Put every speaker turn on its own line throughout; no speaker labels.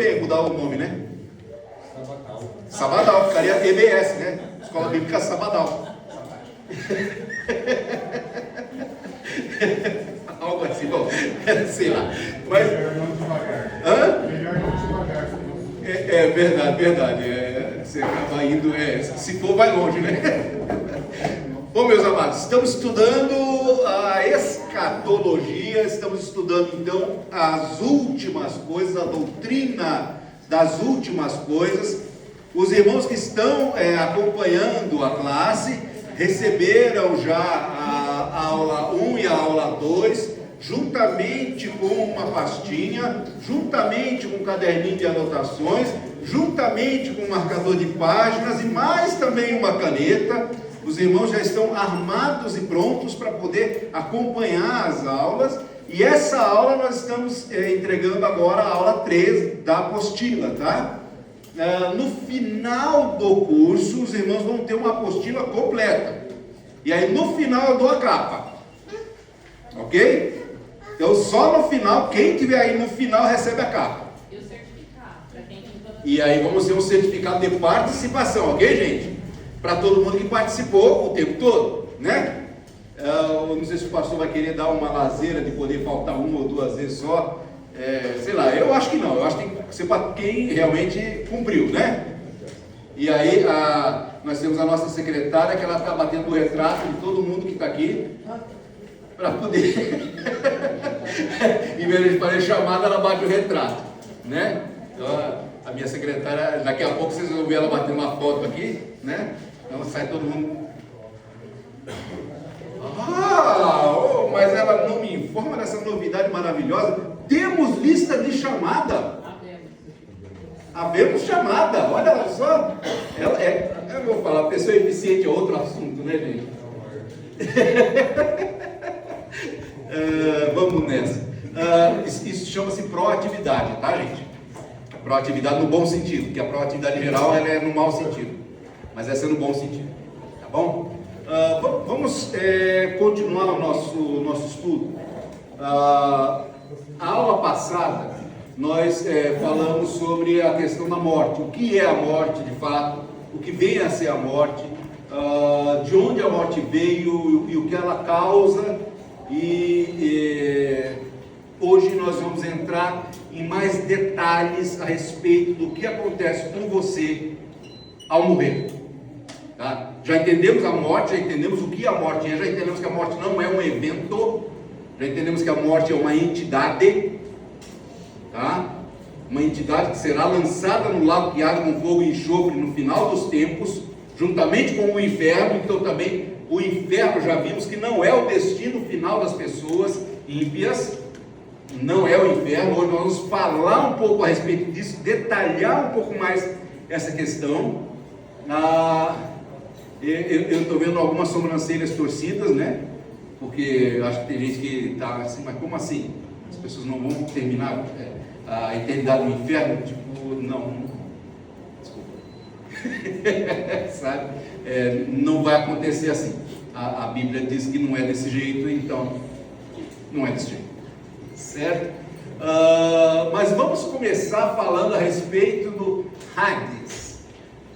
bem mudar o nome, né? Sabadal, ficaria EBS, né? Escola Bíblica Sabadal. Algo assim, bom, sei lá. Mas...
Melhor não devagar.
Hã?
Melhor não devagar.
É verdade. Você acaba indo, se for, vai longe, né? Bom, meus amados, estamos estudando a escatologia, estamos estudando então as últimas coisas, a doutrina das últimas coisas. Os irmãos que estão acompanhando a classe receberam já a aula 1 e a aula 2, juntamente com uma pastinha, juntamente com um caderninho de anotações, juntamente com um marcador de páginas e mais também uma caneta. Os irmãos já estão armados e prontos para poder acompanhar as aulas. E essa aula nós estamos entregando agora a aula 3 da apostila, tá? No final do curso, os irmãos vão ter uma apostila completa. E aí no final eu dou a capa. Ok? Então só no final, quem tiver aí no final recebe a capa.
E o certificado, para quem tentou.
E aí vamos ter um certificado de participação, ok, gente? Para todo mundo que participou o tempo todo, né? Eu não sei se o pastor vai querer dar uma lazeira de poder faltar uma ou duas vezes só. Sei lá, eu acho que não. Eu acho que tem que ser para quem realmente cumpriu, né? E aí nós temos a nossa secretária que ela está batendo o retrato de todo mundo que está aqui para poder, em vez de fazer chamada, ela bate o retrato, né? Então a minha secretária, daqui a pouco vocês vão ver ela batendo uma foto aqui, né? Então sai todo mundo. Mas ela não me informa dessa novidade maravilhosa. Temos lista de chamada. Havemos chamada. Olha só. Eu vou falar, pessoa eficiente é outro assunto, né, gente? Vamos nessa. Isso chama-se proatividade, tá, gente? Proatividade no bom sentido, porque a proatividade geral ela é no mau sentido, mas essa é no bom sentido, tá bom? Vamos continuar o nosso estudo. A aula passada nós falamos sobre a questão da morte, o que é a morte de fato, o que vem a ser a morte, de onde a morte veio e o que ela causa, e hoje nós vamos entrar em mais detalhes a respeito do que acontece com você ao morrer. Tá? Já entendemos a morte, já entendemos o que a morte é, já entendemos que a morte não é um evento, já entendemos que a morte é uma entidade, tá? Uma entidade que será lançada no lago que arde com fogo e enxofre no final dos tempos, juntamente com o inferno. Então também o inferno já vimos que não é o destino final das pessoas ímpias, não é o inferno. Hoje nós vamos falar um pouco a respeito disso, detalhar um pouco mais essa questão. Eu estou vendo algumas sobrancelhas torcidas, né? Porque eu acho que tem gente que está assim, mas como assim? As pessoas não vão terminar a eternidade no inferno? Tipo, não. Desculpa. Sabe? Não vai acontecer assim. A Bíblia diz que não é desse jeito, então não é desse jeito. Certo? Mas vamos começar falando a respeito do Hades,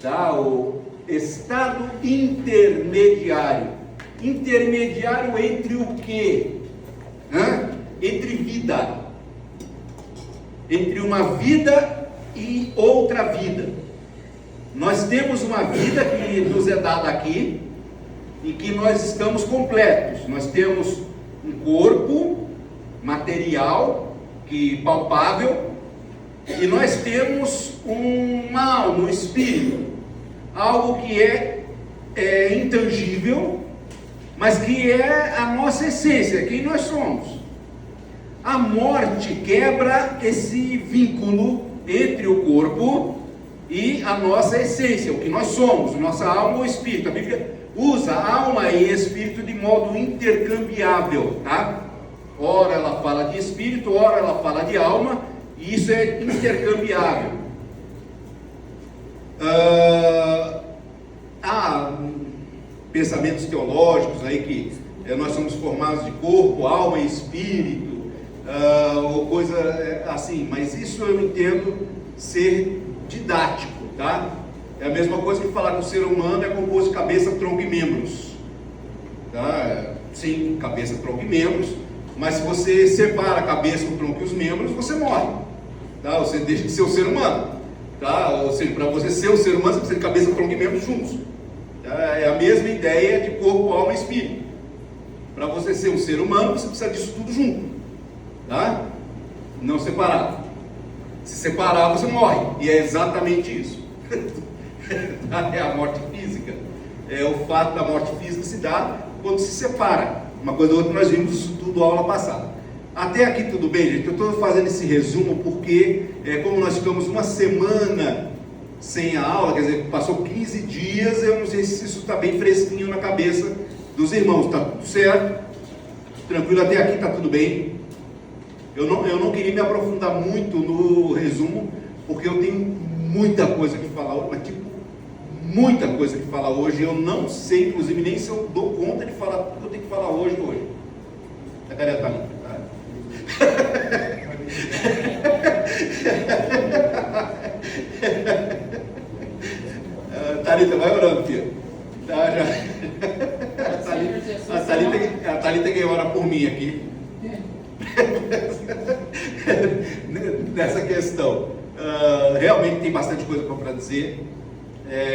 tá? O estado intermediário. Intermediário entre o quê? Entre vida. Entre uma vida e outra vida. Nós temos uma vida que nos é dada aqui e que nós estamos completos. Nós temos um corpo material, palpável, e nós temos uma alma, um espírito, algo que é intangível, mas que é a nossa essência, quem nós somos. A morte quebra esse vínculo entre o corpo e a nossa essência, o que nós somos, nossa alma ou espírito. A Bíblia usa alma e espírito de modo intercambiável, tá? Ora ela fala de espírito, ora ela fala de alma, e isso é intercambiável. Há pensamentos teológicos aí que nós somos formados de corpo, alma e espírito, ou coisa assim, mas isso eu entendo ser didático, tá? É a mesma coisa que falar que o ser humano é composto de cabeça, tronco e membros, tá? Sim, cabeça, tronco e membros, mas se você separa a cabeça, o tronco e os membros, você morre, tá? Você deixa de ser o ser humano, tá? Ou seja, para você ser o ser humano, você precisa de cabeça, tronco e membros juntos, tá? É a mesma ideia de corpo, alma e espírito. Para você ser um ser humano, você precisa disso tudo junto, tá? Não separado. Se separar, você morre, e é exatamente isso. É a morte física. É o fato da morte física se dá quando se separa. Uma coisa ou outra, nós vimos isso tudo na aula passada. Até aqui tudo bem, gente? Eu estou fazendo esse resumo porque, como nós ficamos uma semana sem a aula, quer dizer, passou 15 dias, eu não sei se isso está bem fresquinho na cabeça dos irmãos. Está tudo certo? Tranquilo, até aqui está tudo bem. Eu não queria me aprofundar muito no resumo, porque eu tenho muita coisa que falar hoje, mas muita coisa que falar hoje. Eu não sei, inclusive, nem se eu dou conta de falar tudo que eu tenho que falar hoje. Cadê a Thalita? Thalita, vai orando, filha. A Thalita que ora por mim aqui. Nessa questão. Realmente tem bastante coisa para dizer.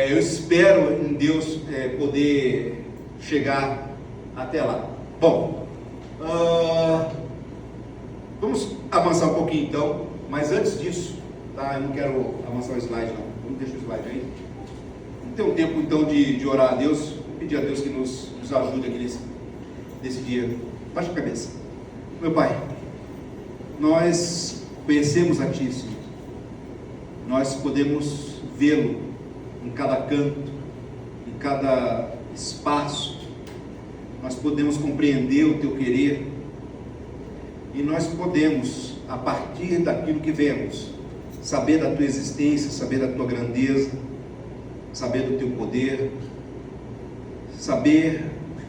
Eu espero em Deus poder chegar até lá. Bom, vamos avançar um pouquinho então, mas antes disso, tá? Eu não quero avançar o slide não, vamos deixar o slide aí. Vamos ter um tempo então de orar a Deus, pedir a Deus que nos ajude aqui nesse dia. Baixa a cabeça. Meu Pai, nós conhecemos a Ti, Senhor. Nós podemos vê-lo em cada canto, em cada espaço. Nós podemos compreender o Teu querer. E nós podemos, a partir daquilo que vemos, saber da Tua existência, saber da Tua grandeza, saber do Teu poder, saber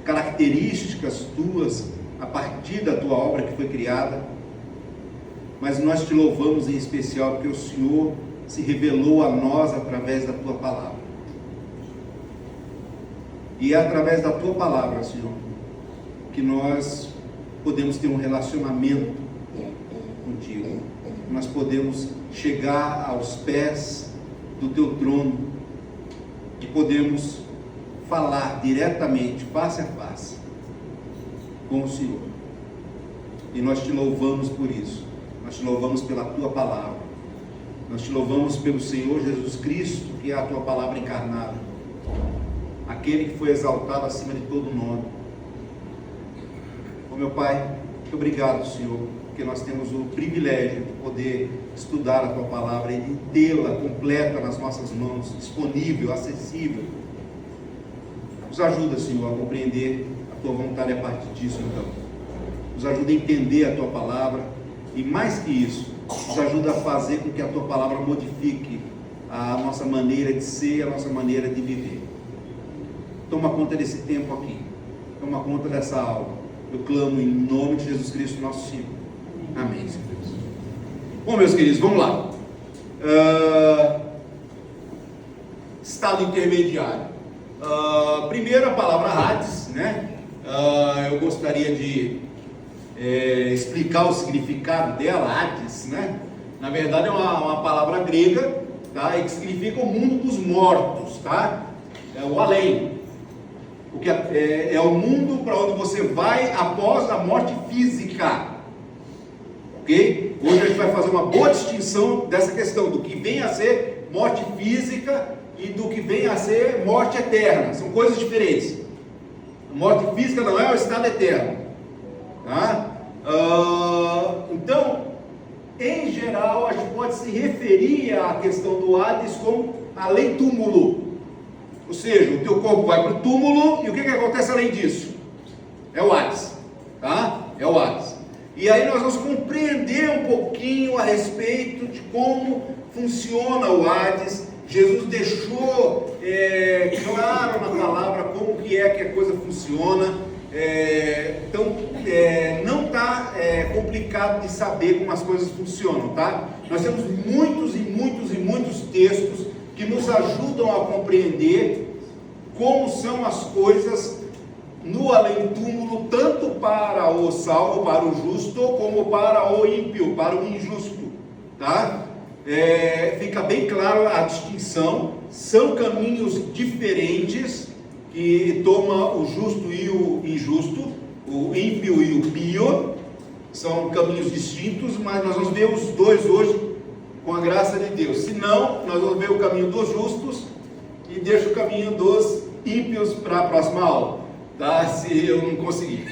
características Tuas a partir da Tua obra que foi criada. Mas nós Te louvamos em especial porque o Senhor se revelou a nós através da Tua palavra. E é através da Tua palavra, Senhor, que nós podemos ter um relacionamento contigo. Nós podemos chegar aos pés do Teu trono e podemos falar diretamente, face a face, com o Senhor. E nós Te louvamos por isso. Nós Te louvamos pela Tua palavra. Nós Te louvamos pelo Senhor Jesus Cristo, que é a Tua palavra encarnada, aquele que foi exaltado acima de todo nome. Meu Pai, muito obrigado, Senhor, porque nós temos o privilégio de poder estudar a Tua palavra e de tê-la completa nas nossas mãos, disponível, acessível. Nos ajuda, Senhor, a compreender a Tua vontade a partir disso, então. Nos ajuda a entender a Tua palavra e, mais que isso, nos ajuda a fazer com que a Tua palavra modifique a nossa maneira de ser, a nossa maneira de viver. Toma conta desse tempo aqui, toma conta dessa aula. Eu clamo em nome de Jesus Cristo, nosso Senhor. Amém, Senhor Deus. Bom, meus queridos, vamos lá. Estado intermediário. Primeiro a palavra Hades, né? Eu gostaria de explicar o significado dela, Hades, né? Na verdade é uma palavra grega, tá? E que significa o mundo dos mortos, tá? É o além. O que é o mundo para onde você vai após a morte física, ok? Hoje a gente vai fazer uma boa distinção dessa questão do que vem a ser morte física e do que vem a ser morte eterna. São coisas diferentes. A morte física não é o estado eterno, tá? Então, em geral, a gente pode se referir à questão do Hades como além túmulo. Ou seja, o teu corpo vai para o túmulo e o que acontece além disso? É o Hades, tá? É o Hades. E aí nós vamos compreender um pouquinho a respeito de como funciona o Hades. Jesus deixou claro na palavra como que é que a coisa funciona. Então, não está complicado de saber como as coisas funcionam, tá? Nós temos muitos e muitos textos que nos ajudam a compreender como são as coisas no além-túmulo, tanto para o salvo, para o justo, como para o ímpio, para o injusto, tá? Fica bem claro a distinção, são caminhos diferentes que toma o justo e o injusto, o ímpio e o pio, são caminhos distintos, mas nós vamos ver os dois hoje com a graça de Deus. Se não, nós vamos ver o caminho dos justos e deixo o caminho dos ímpios para a próxima aula, tá? Se eu não conseguir.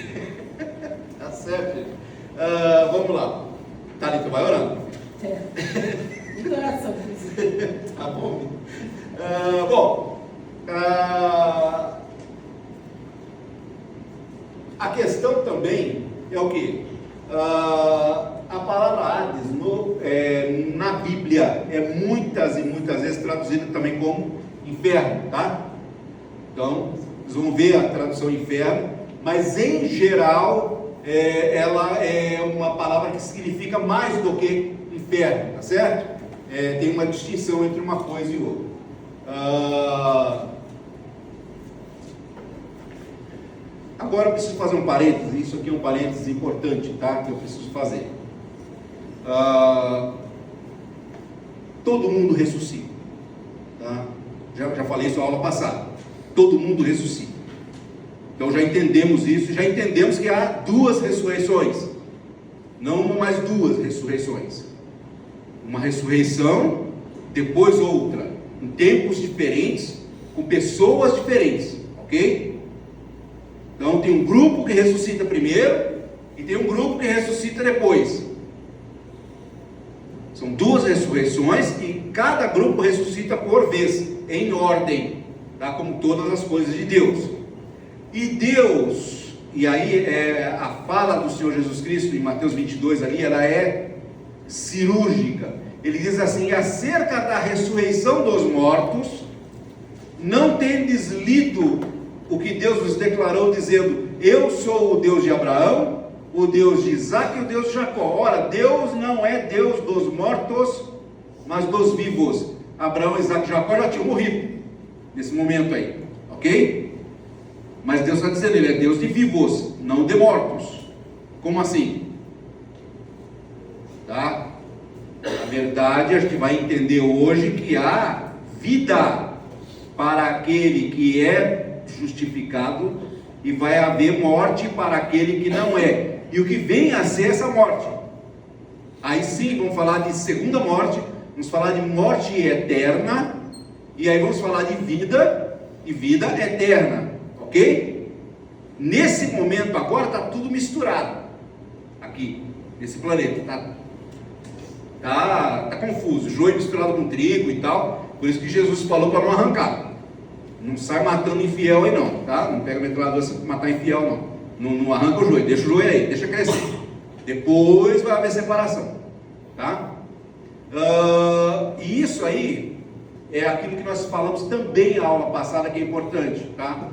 Tá certo, gente? Vamos lá. Thalita, vai orando.
De coração,
Tá bom. A questão também é o que? A palavra Hades na Bíblia é muitas e muitas vezes traduzida também como inferno, tá? Então, vocês vão ver a tradução inferno, mas em geral ela é uma palavra que significa mais do que inferno, tá certo? Tem uma distinção entre uma coisa e outra. Agora eu preciso fazer um parênteses, isso aqui é um parênteses importante, tá? Que eu preciso fazer. Todo mundo ressuscita, tá? Já falei isso na aula passada. Todo mundo ressuscita. Então já entendemos isso, já entendemos que há duas ressurreições, não uma, mais duas ressurreições. Uma ressurreição, depois outra, em tempos diferentes, com pessoas diferentes, ok? Então tem um grupo que ressuscita primeiro e tem um grupo que ressuscita depois. São duas ressurreições e cada grupo ressuscita por vez, em ordem, tá? Como todas as coisas de Deus. E Deus, e aí a fala do Senhor Jesus Cristo em Mateus 22 ali, ela é cirúrgica. Ele diz assim: acerca da ressurreição dos mortos, não tendes lido o que Deus nos declarou, dizendo: eu sou o Deus de Abraão, o Deus de Isaac e o Deus de Jacó. Ora, Deus não é Deus dos mortos, mas dos vivos. Abraão, Isaac e Jacó já tinham morrido nesse momento aí, ok? Mas Deus está dizendo, Ele é Deus de vivos, não de mortos. Como assim? Tá? Na verdade, a gente vai entender hoje que há vida para aquele que é justificado e vai haver morte para aquele que não é. E o que vem a ser essa morte? Aí sim, vamos falar de segunda morte, vamos falar de morte eterna, e aí vamos falar de vida e vida eterna, ok? Nesse momento agora está tudo misturado aqui, nesse planeta, tá confuso, joio misturado com trigo e tal, por isso que Jesus falou para não arrancar. Não sai matando infiel aí não, tá? Não pega metralhadora para matar infiel não. Não arranca o joio, deixa o joio aí, deixa crescer. Depois vai haver separação, tá? E isso aí é aquilo que nós falamos também na aula passada, que é importante, tá?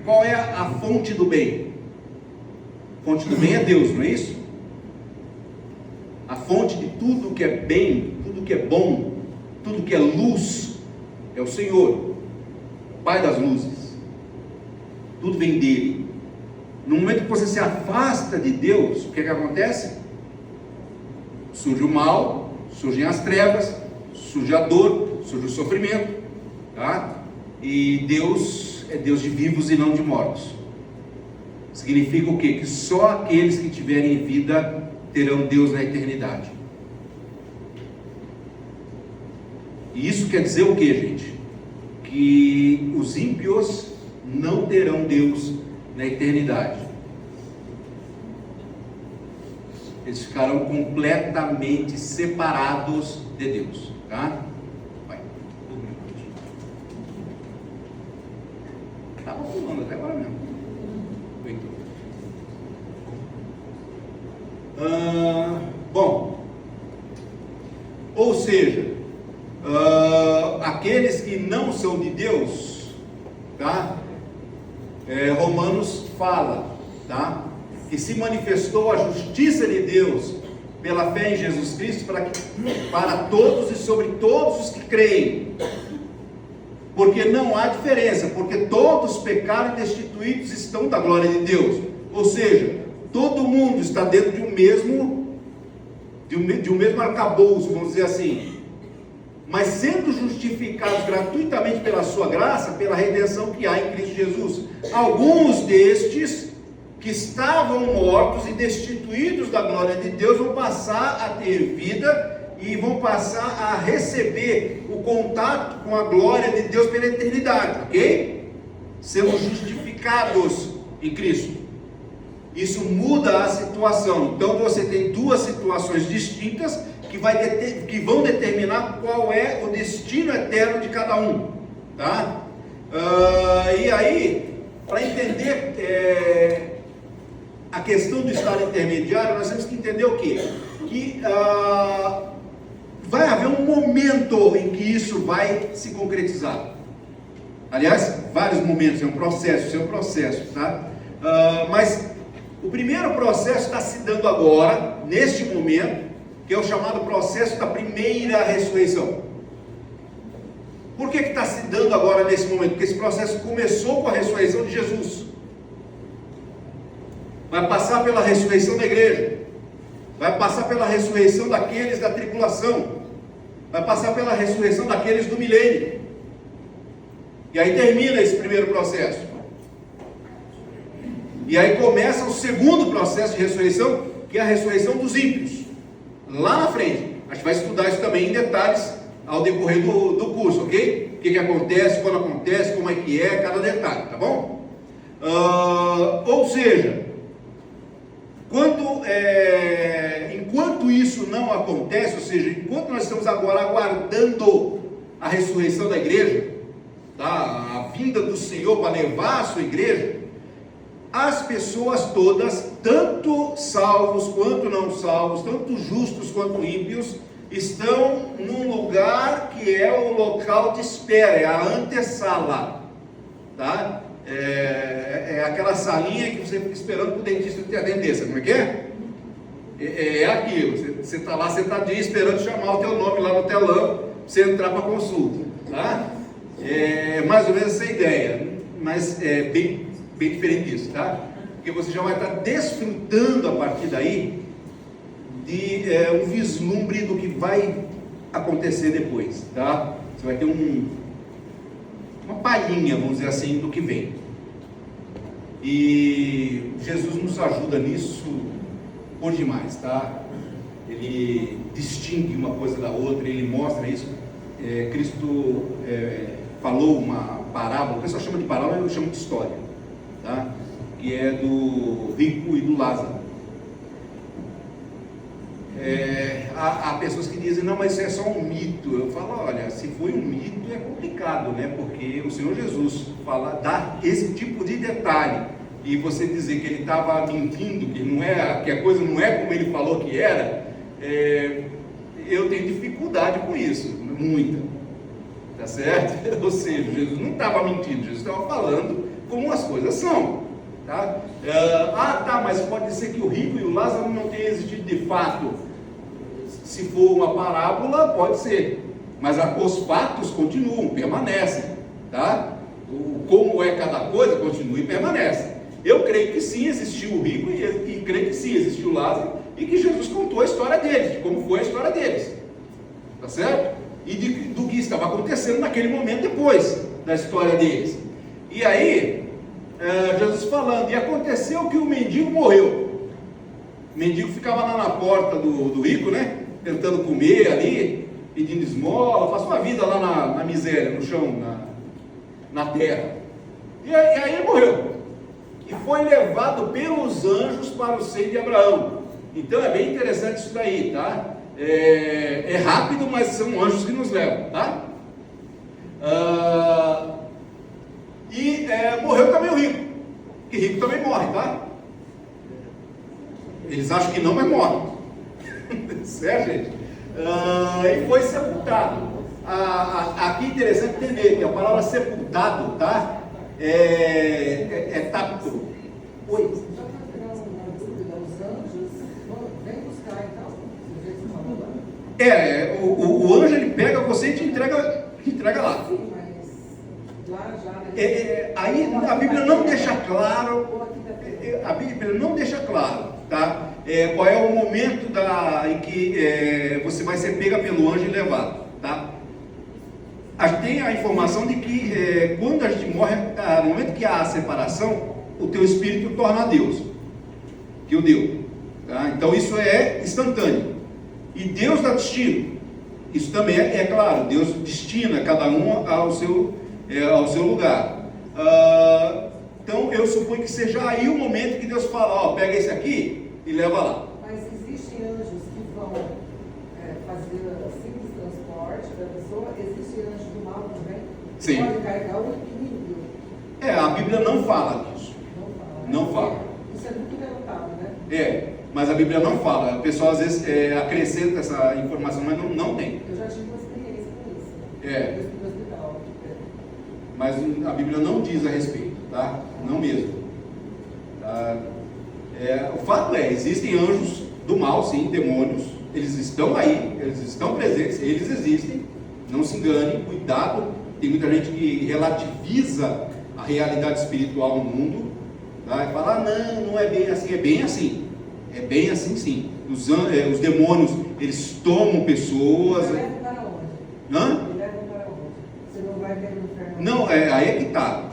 Qual é a fonte do bem? A fonte do bem é Deus, não é isso? A fonte de tudo que é bem, tudo que é bom, tudo que é luz, é o Senhor, o Pai das luzes. Tudo vem dele. No momento que você se afasta de Deus, o que acontece? Surge o mal, surgem as trevas, surge a dor, surge o sofrimento, tá? E Deus é Deus de vivos e não de mortos. Significa o quê? Que só aqueles que tiverem vida terão Deus na eternidade. E isso quer dizer o quê, gente? Que os ímpios não terão Deus na eternidade. Eles ficarão completamente separados de Deus, tá? Vai. Estava pulando até agora mesmo. Bom, ou seja, aqueles que não são de Deus, tá? Romanos fala, tá? Que se manifestou a justiça de Deus pela fé em Jesus Cristo para todos e sobre todos os que creem, porque não há diferença, porque todos pecaram e destituídos estão da glória de Deus. Ou seja, todo mundo está dentro de um mesmo arcabouço, vamos dizer assim, mas sendo justificados gratuitamente pela sua graça, pela redenção que há em Cristo Jesus. Alguns destes que estavam mortos e destituídos da glória de Deus vão passar a ter vida e vão passar a receber o contato com a glória de Deus pela eternidade, ok? Sendo justificados em Cristo. Isso muda a situação. Então você tem duas situações distintas que vão determinar qual é o destino eterno de cada um, tá? E aí, para entender a questão do estado intermediário, nós temos que entender o quê? Que vai haver um momento em que isso vai se concretizar. Aliás, vários momentos, é um processo, tá? Mas o primeiro processo está se dando agora, neste momento, que é o chamado processo da primeira ressurreição. Por que está se dando agora nesse momento? Porque esse processo começou com a ressurreição de Jesus. Vai passar pela ressurreição da igreja, vai passar pela ressurreição daqueles da tribulação, vai passar pela ressurreição daqueles do milênio, e aí termina esse primeiro processo, e aí começa o segundo processo de ressurreição, que é a ressurreição dos ímpios, lá na frente. A gente vai estudar isso também em detalhes ao decorrer do curso, ok? O que acontece, quando acontece, como é que é, cada detalhe, tá bom? Ou seja, enquanto isso não acontece, ou seja, enquanto nós estamos agora aguardando a ressurreição da igreja, tá? A vinda do Senhor para levar a sua igreja, as pessoas todas, tanto salvos quanto não salvos, tanto justos quanto ímpios, estão num lugar que é o local de espera, é a antessala, tá? É aquela salinha que você fica esperando para o dentista te atender, sabe como é que é? É aquilo, você está lá sentadinho esperando chamar o teu nome lá no telão, para você entrar para a consulta, tá? É mais ou menos essa ideia, mas é bem diferente disso, tá? Porque você já vai estar desfrutando a partir daí de um vislumbre do que vai acontecer depois, tá? Você vai ter uma palhinha, vamos dizer assim, do que vem. E Jesus nos ajuda nisso por demais, tá? Ele distingue uma coisa da outra, ele mostra isso. Cristo falou uma parábola, o pessoal chama de parábola, eu chamo de história, tá? Que é do rico e do Lázaro. Há pessoas que dizem, não, mas isso é só um mito. Eu falo, olha, se foi um mito é complicado, né? Porque o Senhor Jesus dá esse tipo de detalhe, e você dizer que ele estava mentindo, que a coisa não é como ele falou que era, eu tenho dificuldade com isso, muita, tá certo? Ou seja, Jesus não estava mentindo, Jesus estava falando como as coisas são, tá? Tá, mas pode ser que o rico e o Lázaro não tenham existido de fato. Se for uma parábola, pode ser, mas os fatos continuam, permanecem, tá? Como é cada coisa, continua e permanece. Eu creio que sim, existiu o rico e creio que sim, existiu o Lázaro, e que Jesus contou a história deles, de como foi a história deles, tá certo? E do que estava acontecendo naquele momento depois da história deles. E aí, Jesus falando, e aconteceu que o mendigo morreu. O mendigo ficava lá na porta do rico, né? Tentando comer ali, pedindo esmola, passou a vida lá na miséria, no chão, na terra. E aí ele morreu. E foi levado pelos anjos para o seio de Abraão. Então é bem interessante isso daí, tá? É rápido, mas são anjos que nos levam, tá? Morreu também o rico. Que rico também morre, tá? Eles acham que não, mas morre. Certo, gente? E foi sepultado. Aqui é interessante entender que a palavra sepultado, tá? é tacto. Oi?
Só para pegar uma dúvida, os anjos vêm buscar, então, do jeito que falou lá?
O anjo ele pega você e te entrega lá.
Sim, mas lá já...
Aí a Bíblia não deixa claro, tá? Qual é o momento em que você vai ser pega pelo anjo e levado, tá? Tem a informação de que quando a gente morre, no momento que há a separação, o teu espírito torna a Deus, que o deu, tá? Então isso é instantâneo, e Deus dá destino. Isso também é claro, Deus destina cada um ao seu lugar. Então eu suponho que seja aí o momento que Deus fala, ó, pega esse aqui e leva lá.
Mas existem anjos que vão fazer simples transporte da pessoa, existe anjo do mal também?
Sim.
Pode carregar o equilíbrio.
A Bíblia não fala disso. Não fala.
Isso é muito relutado, né?
Mas a Bíblia não fala. O pessoal às vezes acrescenta essa informação, mas não tem.
Eu já tive uma experiência com isso. No hospital.
Mas a Bíblia não diz a respeito, tá? Não mesmo. Tá? O fato existem anjos do mal, sim, demônios. Eles estão aí, eles estão presentes, eles existem. Não se engane, cuidado. Tem muita gente que relativiza a realidade espiritual no mundo, tá? E fala, não é bem assim. É bem assim. É bem assim, sim. Os demônios, eles tomam pessoas.
Ele leva para onde?
Hã?
Ele leva para onde? Você não vai ver no inferno?
Não, aí é que está.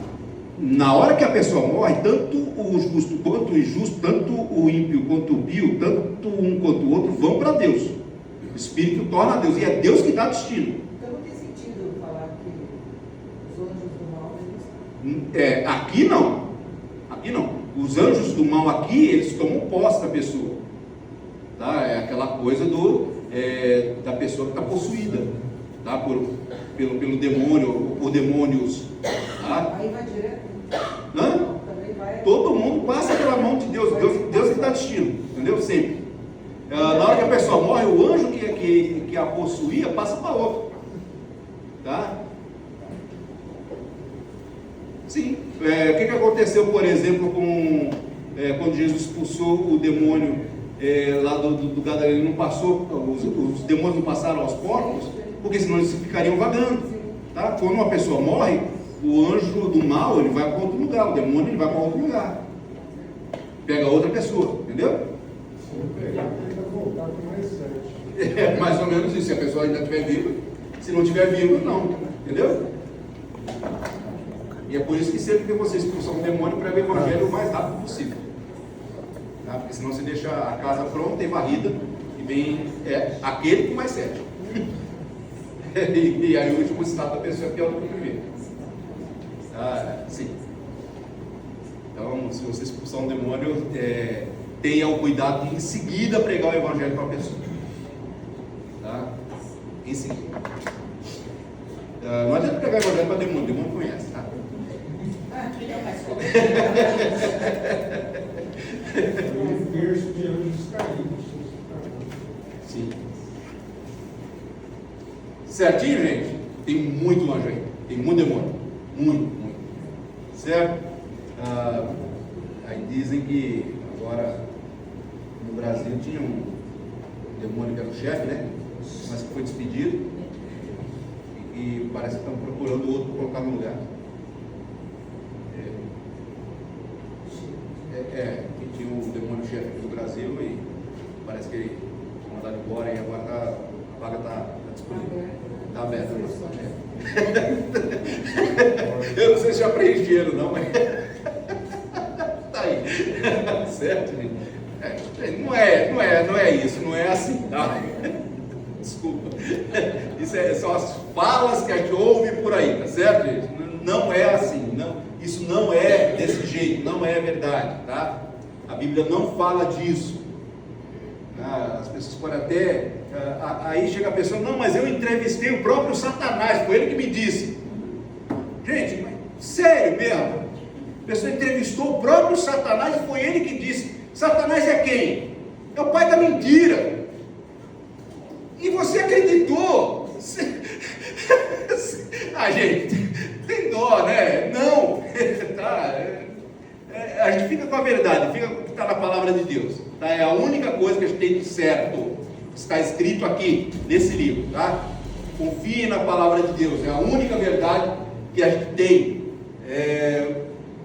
Na hora que a pessoa morre, tanto o justo quanto o injusto, tanto o ímpio quanto o pio, tanto um quanto o outro, vão para Deus. O Espírito torna a Deus, e é Deus que dá destino.
Então não tem sentido falar que os anjos do mal eles...
Aqui não. Aqui não. Os anjos do mal aqui, eles tomam posse da pessoa. Tá? É aquela coisa da pessoa que está possuída, tá? Pelo demônio, ou por demônios. Tá?
Aí vai direto.
Hã?
Também vai...
Todo mundo passa pela mão de Deus. Deus que dá destino, entendeu? Sempre. Na hora que a pessoa morre, o anjo que a possuía passa para outro. Tá? Sim. O que aconteceu, por exemplo, quando Jesus expulsou o demônio lá do Gadareno? Não passou, os demônios não passaram aos porcos, porque senão eles ficariam vagando. Tá? Quando uma pessoa morre, o anjo do mal ele vai para outro lugar, o demônio ele vai para outro lugar, pega outra pessoa, entendeu?
Se não pegar, ele vai voltar com mais 7.
É mais ou menos isso, se a pessoa ainda estiver viva. Se não estiver viva, não, entendeu? E é por isso que sempre que você expulsar um demônio, prega o evangelho o mais rápido possível, tá? Porque senão você deixa a casa pronta e varrida e vem aquele com mais 7. E aí o último estado da pessoa é pior do que o primeiro. Sim. Então, se você expulsar um demônio, tenha o cuidado de em seguida pregar o evangelho para a pessoa, tá? Em seguida. Não adianta pregar o evangelho para demônio conhece, tá?
Um terço de anjos caídos.
Sim. Certinho, gente? Tem muito anjo aí. Tem muito demônio. Muito. Certo? Aí dizem que agora no Brasil tinha um demônio que era o chefe, né? Mas que foi despedido. E parece que estão procurando outro para colocar no lugar. Que tinha um demônio chefe aqui no Brasil e parece que ele foi mandado embora e agora a vaga está disponível. Está aberta. Eu não sei se já preencheram não, mas tá aí. Certo, gente? Não é isso, não é assim, tá? Desculpa. Isso são as falas que a gente ouve por aí, tá certo, gente? Não é assim, não. Isso não é desse jeito, não é verdade, tá? A Bíblia não fala disso. As pessoas podem até... aí chega a pessoa, não, mas eu entrevistei o próprio Satanás, foi ele que me disse. Gente, mas sério mesmo? A pessoa entrevistou o próprio Satanás e foi ele que disse. Satanás é quem? É o pai da mentira. E você acreditou? Gente, tem dó, né? Não. verdade, fica com o que está na palavra de Deus. Tá? É a única coisa que a gente tem de certo, está escrito aqui, nesse livro. Tá? Confie na palavra de Deus, é a única verdade que a gente tem.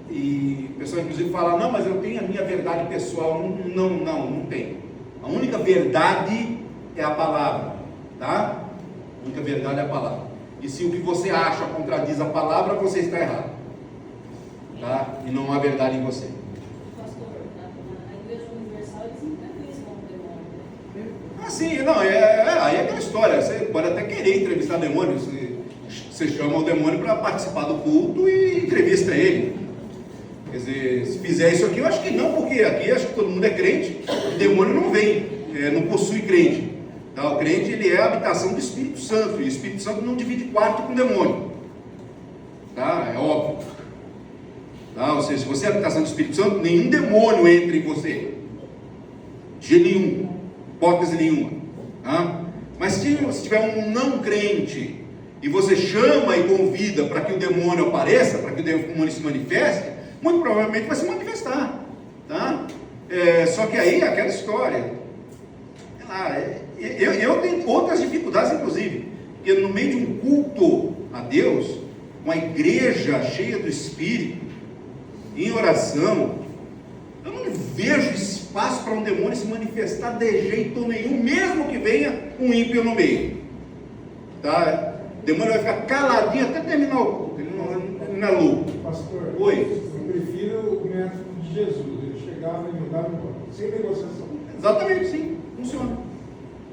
E o pessoal inclusive fala, não, mas eu tenho a minha verdade pessoal. Não tem. A única verdade é a palavra. Tá? A única verdade é a palavra. E se o que você acha contradiz a palavra, você está errado. Tá? E não há verdade em você.
Pastor, na Igreja Universal eles entendem isso como demônio.
Ah, sim, não, aí é aquela história. Você pode até querer entrevistar demônio. Você chama o demônio para participar do culto e entrevista ele. Quer dizer, se fizer isso aqui, eu acho que não, porque aqui acho que todo mundo é crente, o demônio não vem, não possui crente. Tá? O crente, ele é a habitação do Espírito Santo, e o Espírito Santo não divide quarto com o demônio. Tá? É óbvio. Tá? Ou seja, se você é a habitação do Espírito Santo, nenhum demônio entra em você. De nenhum, hipótese nenhuma. Tá? Mas se tiver um não crente, e você chama e convida para que o demônio apareça, para que o demônio se manifeste, muito provavelmente vai se manifestar. Tá? Só que aí é aquela história. Eu tenho outras dificuldades, inclusive, porque no meio de um culto a Deus, uma igreja cheia do Espírito, em oração, eu não vejo espaço para um demônio se manifestar de jeito nenhum, mesmo que venha um ímpio no meio. Tá? O demônio vai ficar caladinho até terminar o culto, ele não é louco.
Pastor,
Oi?
eu prefiro o método de Jesus, ele chegava e mandava embora, sem negociação.
Exatamente, sim, funciona.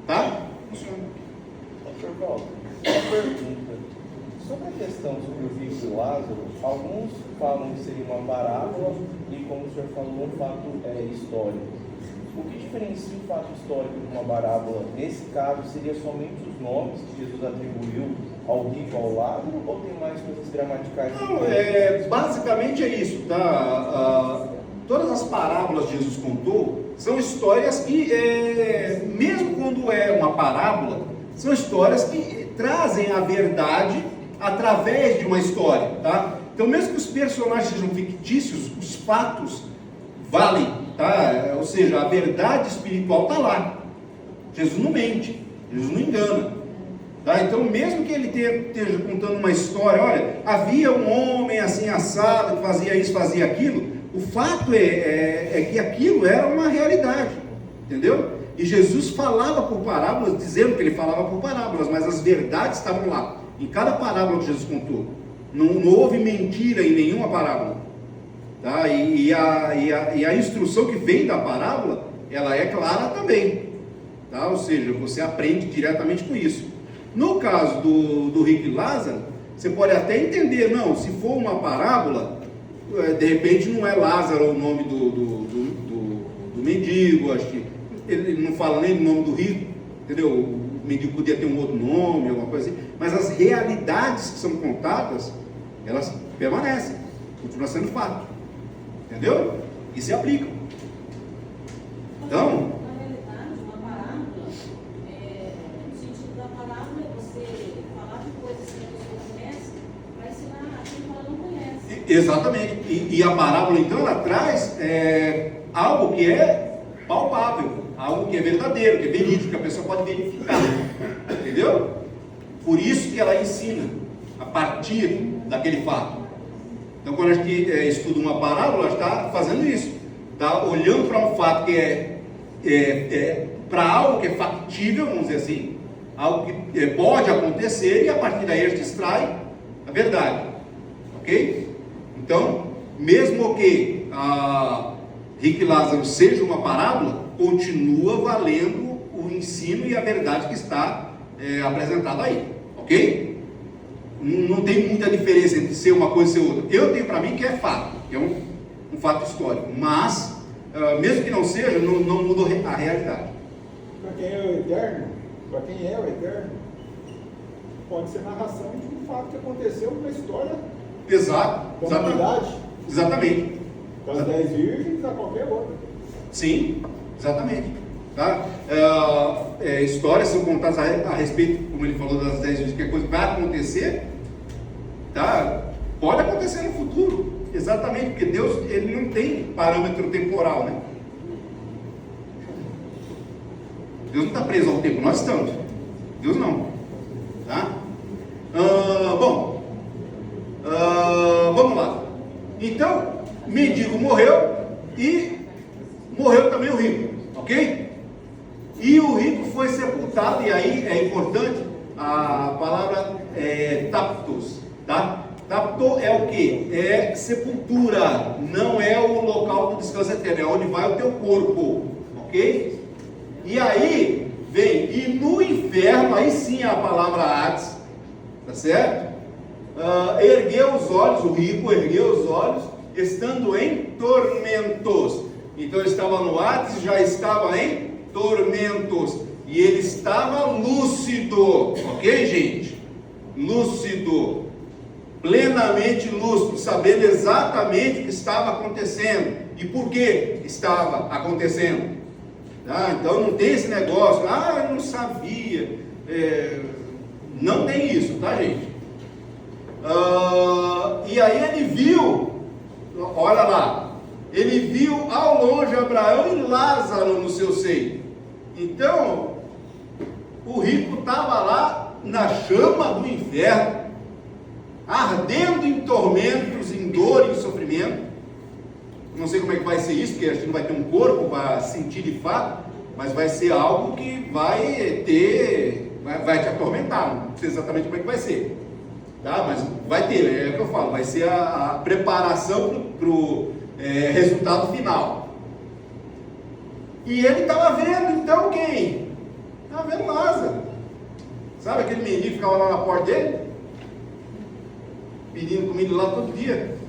Tá? Funciona.
Pastor Paulo, uma pergunta. Sobre a questão sobre o rico e Lázaro, alguns falam que seria uma parábola e, como o senhor falou, um fato histórico. O que diferencia o fato histórico de uma parábola? Nesse caso, seria somente os nomes que Jesus atribuiu ao rico e ao Lázaro, ou tem mais coisas gramaticais?
Não, basicamente é isso, tá? Todas as parábolas que Jesus contou são histórias que, mesmo quando é uma parábola, são histórias que trazem a verdade através de uma história, tá? Então, mesmo que os personagens sejam fictícios, os fatos valem, tá? Ou seja, a verdade espiritual está lá. Jesus não mente, Jesus não engana, tá? Então, mesmo que ele esteja contando uma história, olha, havia um homem assim assado que fazia isso, fazia aquilo, o fato é que aquilo era uma realidade, entendeu? E Jesus falava por parábolas, dizendo que ele falava por parábolas, mas as verdades estavam lá, em cada parábola que Jesus contou. Não houve mentira em nenhuma parábola. Tá? E a instrução que vem da parábola, ela é clara também. Tá? Ou seja, você aprende diretamente com isso. No caso do rico e Lázaro, você pode até entender, não, se for uma parábola, de repente não é Lázaro o nome do mendigo, acho que ele não fala nem do nome do rico, entendeu? O mendigo podia ter um outro nome, alguma coisa assim, mas as realidades que são contadas, elas permanecem, continuam sendo fato, entendeu? E se aplicam. Então,
na realidade, uma parábola, no sentido da parábola é você falar de coisas que a pessoa conhece, mas ensinar a quem ela não conhece.
Exatamente. E a parábola, então, ela traz algo que é palpável, algo que é verdadeiro, que é verídico, que a pessoa pode verificar, entendeu? Por isso que ela ensina a partir daquele fato. Então, quando a gente estuda uma parábola, está fazendo isso, está olhando para um fato que para algo que é factível, vamos dizer assim, algo que pode acontecer, e a partir daí a gente extrai a verdade, ok? Então, mesmo que Rico e Lázaro seja uma parábola, continua valendo o ensino e a verdade que está apresentada aí, ok? Não tem muita diferença entre ser uma coisa e ser outra. Eu tenho para mim que é fato, que é um fato histórico, mas mesmo que não seja, não muda a realidade.
Para quem é o eterno, pode ser narração de um fato que aconteceu na história
Exato,
da humanidade.
exatamente.
Das 10 virgens a qualquer outra.
Sim, exatamente. Tá? Histórias são contadas a respeito, como ele falou, das 10 vezes, que a coisa vai acontecer, tá? Pode acontecer no futuro, exatamente, porque Deus, ele não tem parâmetro temporal, né? Deus não está preso ao tempo, nós estamos. Deus não, tá? Vamos lá. Então, mendigo morreu e morreu também o rico, ok? E o rico foi sepultado, e aí é importante a palavra taptos, tá? Tapto é o que? É sepultura, não é o local do descanso eterno, é onde vai o teu corpo, ok? E aí vem, e no inferno, aí sim a palavra Hades, tá certo? Ergueu os olhos, o rico ergueu os olhos, estando em tormentos. Então ele estava no Hades, já estava em tormentos, e ele estava lúcido, ok, gente? Lúcido, plenamente lúcido, sabendo exatamente o que estava acontecendo e por que estava acontecendo. Tá? Então não tem esse negócio, eu não sabia, não tem isso, tá, gente? E aí ele viu, olha lá, ele viu ao longe Abraão e Lázaro no seu seio. Então o rico estava lá na chama do inferno, ardendo em tormentos, em dor e em sofrimento. Não sei como é que vai ser isso, porque a gente não vai ter um corpo para sentir de fato, mas vai ser algo que vai te atormentar. Não sei exatamente como é que vai ser, tá? Mas vai ter, é o que eu falo, vai ser a preparação para o resultado final. E ele estava vendo então quem? Estava vendo Lázaro. Sabe aquele menino que ficava lá na porta dele? Pedindo comida lá todo dia.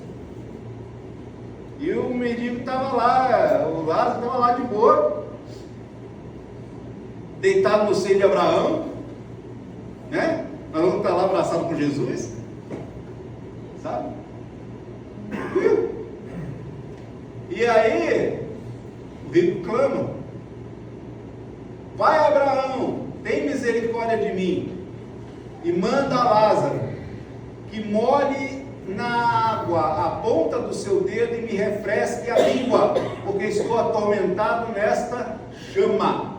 E o mendigo estava lá, o Lázaro estava lá de boa, deitado no seio de Abraão, né? Nós vamos estar lá abraçado com Jesus, sabe? E aí, o rico clama: Pai Abraão, tem misericórdia de mim, e manda a Lázaro que molhe na água a ponta do seu dedo e me refresque a língua, porque estou atormentado nesta chama.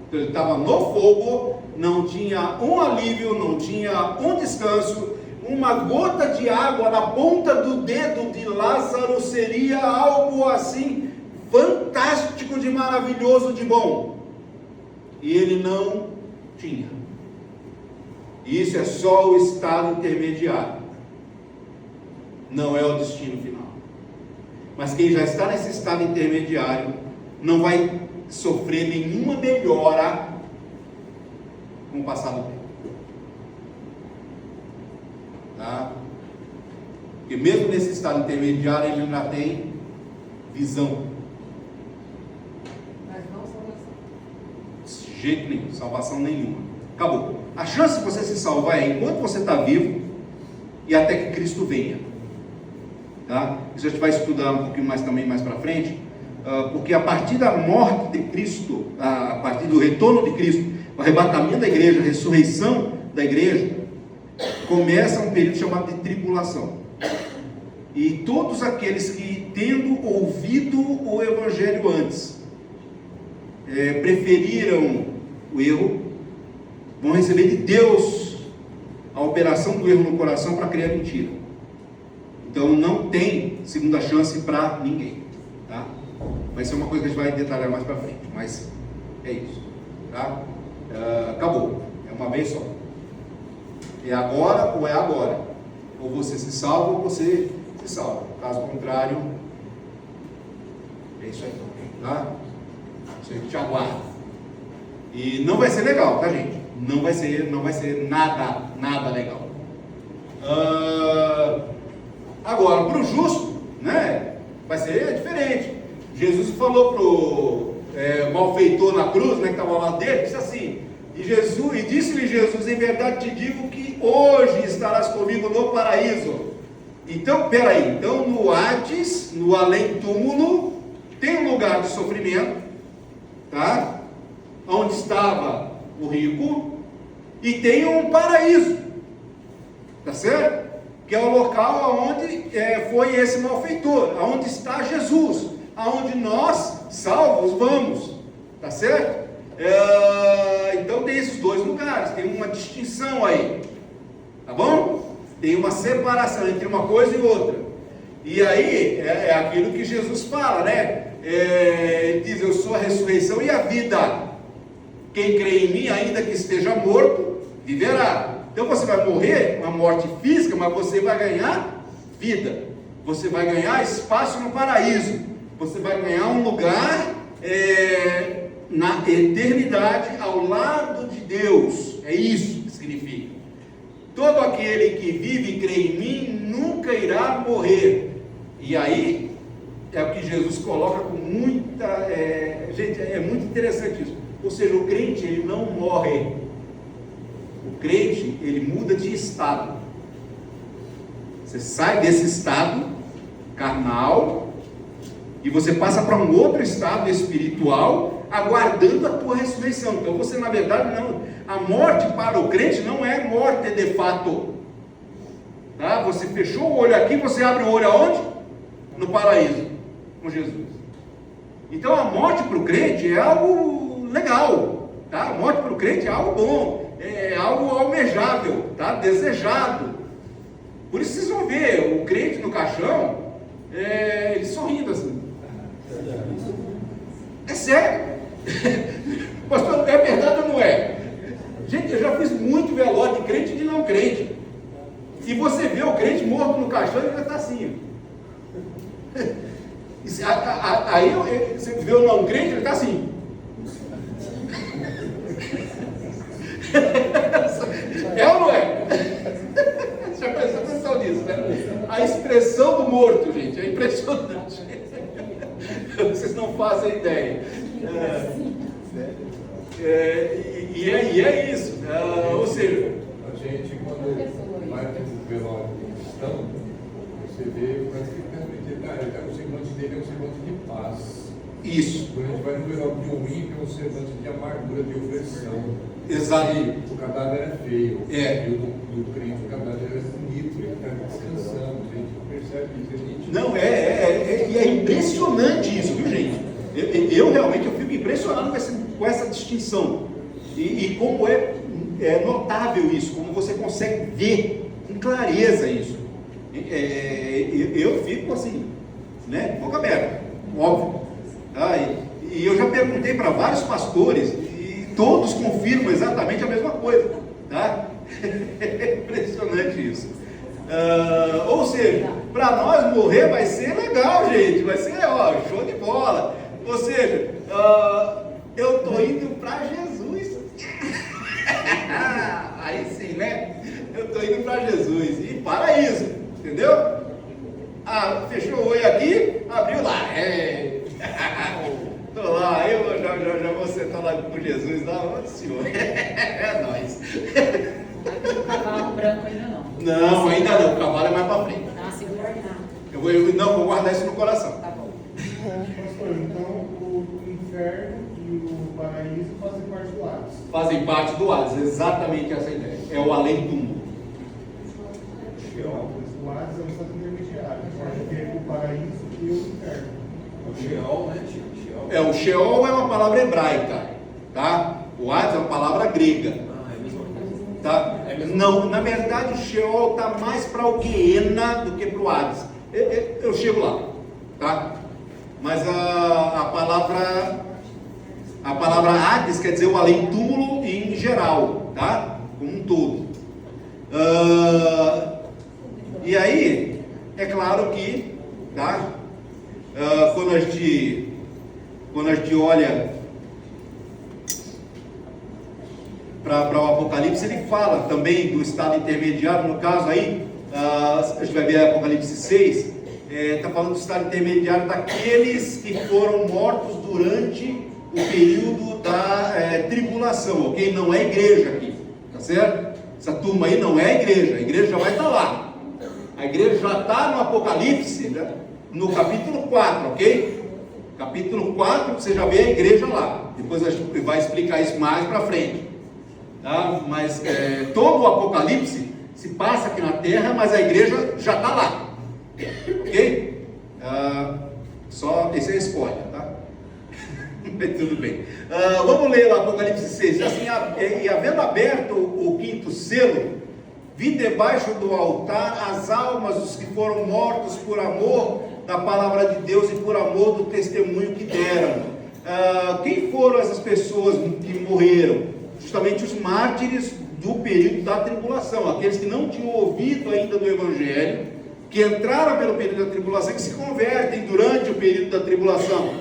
Então ele estava no fogo, não tinha um alívio, não tinha um descanso. Uma gota de água na ponta do dedo de Lázaro seria algo assim fantástico, de maravilhoso, de bom, e ele não tinha. E isso é só o estado intermediário, não é o destino final. Mas quem já está nesse estado intermediário não vai sofrer nenhuma melhora com o passar do tempo, tá? Porque mesmo nesse estado intermediário ele ainda tem visão.
Mas não salvação.
De jeito nenhum, salvação nenhuma. Acabou. A chance de você se salvar é enquanto você está vivo e até que Cristo venha. Tá? Isso a gente vai estudar um pouquinho mais também mais para frente, porque a partir da morte de Cristo, a partir do retorno de Cristo, o arrebatamento da igreja, a ressurreição da igreja, começa um período chamado de tribulação. E todos aqueles que, tendo ouvido o evangelho antes, preferiram o erro, vão receber de Deus a operação do erro no coração para criar mentira. Então não tem segunda chance para ninguém, tá? Vai ser uma coisa que a gente vai detalhar mais para frente, mas é isso, tá? Acabou, é uma vez só. É agora ou é agora. Ou você se salva ou você se salva. Caso contrário, é isso aí, tá? Isso aí te aguarda. E não vai ser legal, tá, gente? Não vai ser nada legal. Agora, para o justo, né, vai ser diferente. Jesus falou para o malfeitor na cruz, né, que estava lá dele, disse assim, e disse-lhe Jesus: em verdade te digo que hoje estarás comigo no paraíso. Então, peraí, então no Hades, no além-túmulo, tem um lugar de sofrimento, tá? Onde estava o rico, e tem um paraíso, tá certo? que é o local onde foi esse malfeitor, aonde está Jesus, aonde nós, salvos, vamos, tá certo? Então tem esses dois lugares, tem uma distinção aí, tá bom? Tem uma separação entre uma coisa e outra. E aí é aquilo que Jesus fala, né? Ele diz: eu sou a ressurreição e a vida. Quem crê em mim, ainda que esteja morto, viverá. Então você vai morrer, uma morte física, mas você vai ganhar vida. Você vai ganhar espaço no paraíso. Você vai ganhar um lugar na eternidade ao lado de Deus. É isso que significa. Todo aquele que vive e crê em mim nunca irá morrer. E aí é o que Jesus coloca com muita... gente, é muito interessante isso. Ou seja, o crente, ele não morre. O crente, ele muda de estado. Você sai desse estado carnal e você passa para um outro estado espiritual, aguardando a tua ressurreição. Então você, na verdade, não... A morte para o crente não é morte de fato. Tá? Você fechou o olho aqui, você abre o olho aonde? No paraíso, com Jesus. Então a morte para o crente é algo legal. Tá? A morte para o crente é algo bom. É algo almejável, tá? Desejado. Por isso vocês vão ver o crente no caixão, ele sorrindo assim. É sério. Pastor, é verdade ou não é? Gente, eu já fiz muito velório de crente e de não crente. E você vê o crente morto no caixão e ele está assim. Aí você vê o não crente, ele está assim. É ou não é? Já prestou atenção nisso, né? A expressão do morto, gente, é impressionante. Vocês não fazem ideia. E é isso. Ou seja,
a gente, quando vai para o velório cristão, você vê praticamente o semblante dele é um semblante de paz.
Isso.
Quando a gente vai no velório de um ímpio, é um semblante de amargura, de opressão.
Exato.
O cadáver é feio.
É.
E o do crente, o cadáver é bonito, ele está descansando. A gente percebe isso.
Não, é impressionante isso, viu, gente? Eu realmente fico impressionado com essa distinção. E como é notável isso, como você consegue ver com clareza isso. Eu fico assim, né? Boca aberta, óbvio. Tá? E eu já perguntei para vários pastores e todos confirmam exatamente a mesma coisa. Tá? É impressionante isso. Ou seja, para nós morrer vai ser legal, gente. Vai ser show de bola. Ou seja, eu estou indo para Jesus. Aí sim, né? Eu estou indo para Jesus. E paraíso, entendeu? Fechou o olho aqui, abriu lá. Estou lá, eu já vou sentar lá com Jesus. Lá, senhor. É nóis.
O cavalo branco ainda não.
Não, ainda não. O cavalo é mais para frente.
Ah, se guardar.
Vou guardar isso no coração.
Tá bom.
Pastor, então o inferno e o paraíso fazem parte do Hades.
Fazem parte do Hades, exatamente essa ideia. É o além túmulo.
O Hades é um estado intermediário. Pode ter o paraíso e o inferno.
O Sheol, né?
O Sheol é uma palavra hebraica, tá? O Hades é uma palavra grega.
É a mesma coisa.
Tá? Não, na verdade o Sheol está mais para o Guiena do que para o Hades. Eu chego lá, tá? Mas a palavra Hades quer dizer o além túmulo em geral, tá? Como um todo. E aí, é claro que, tá? Quando a gente olha para o Apocalipse, ele fala também do estado intermediário. No caso aí, a gente vai ver Apocalipse 6, está falando do estado intermediário daqueles que foram mortos durante o período da tribulação, ok? Não é igreja aqui, tá certo? Essa turma aí não é a igreja já vai estar lá. A igreja já está no Apocalipse, né? No capítulo 4, ok? Capítulo 4, você já vê a igreja lá. Depois a gente vai explicar isso mais para frente. Tá? Mas todo o Apocalipse se passa aqui na terra, mas a igreja já está lá. Ok? Só esse é spoiler, tá? Mas tudo bem. Vamos ler lá Apocalipse 6. Assim, e havendo aberto o quinto selo, vi debaixo do altar as almas dos que foram mortos por amor da palavra de Deus e por amor do testemunho que deram. Quem foram essas pessoas que morreram? Justamente os mártires do período da tribulação, aqueles que não tinham ouvido ainda do Evangelho, que entraram pelo período da tribulação e que se convertem durante o período da tribulação.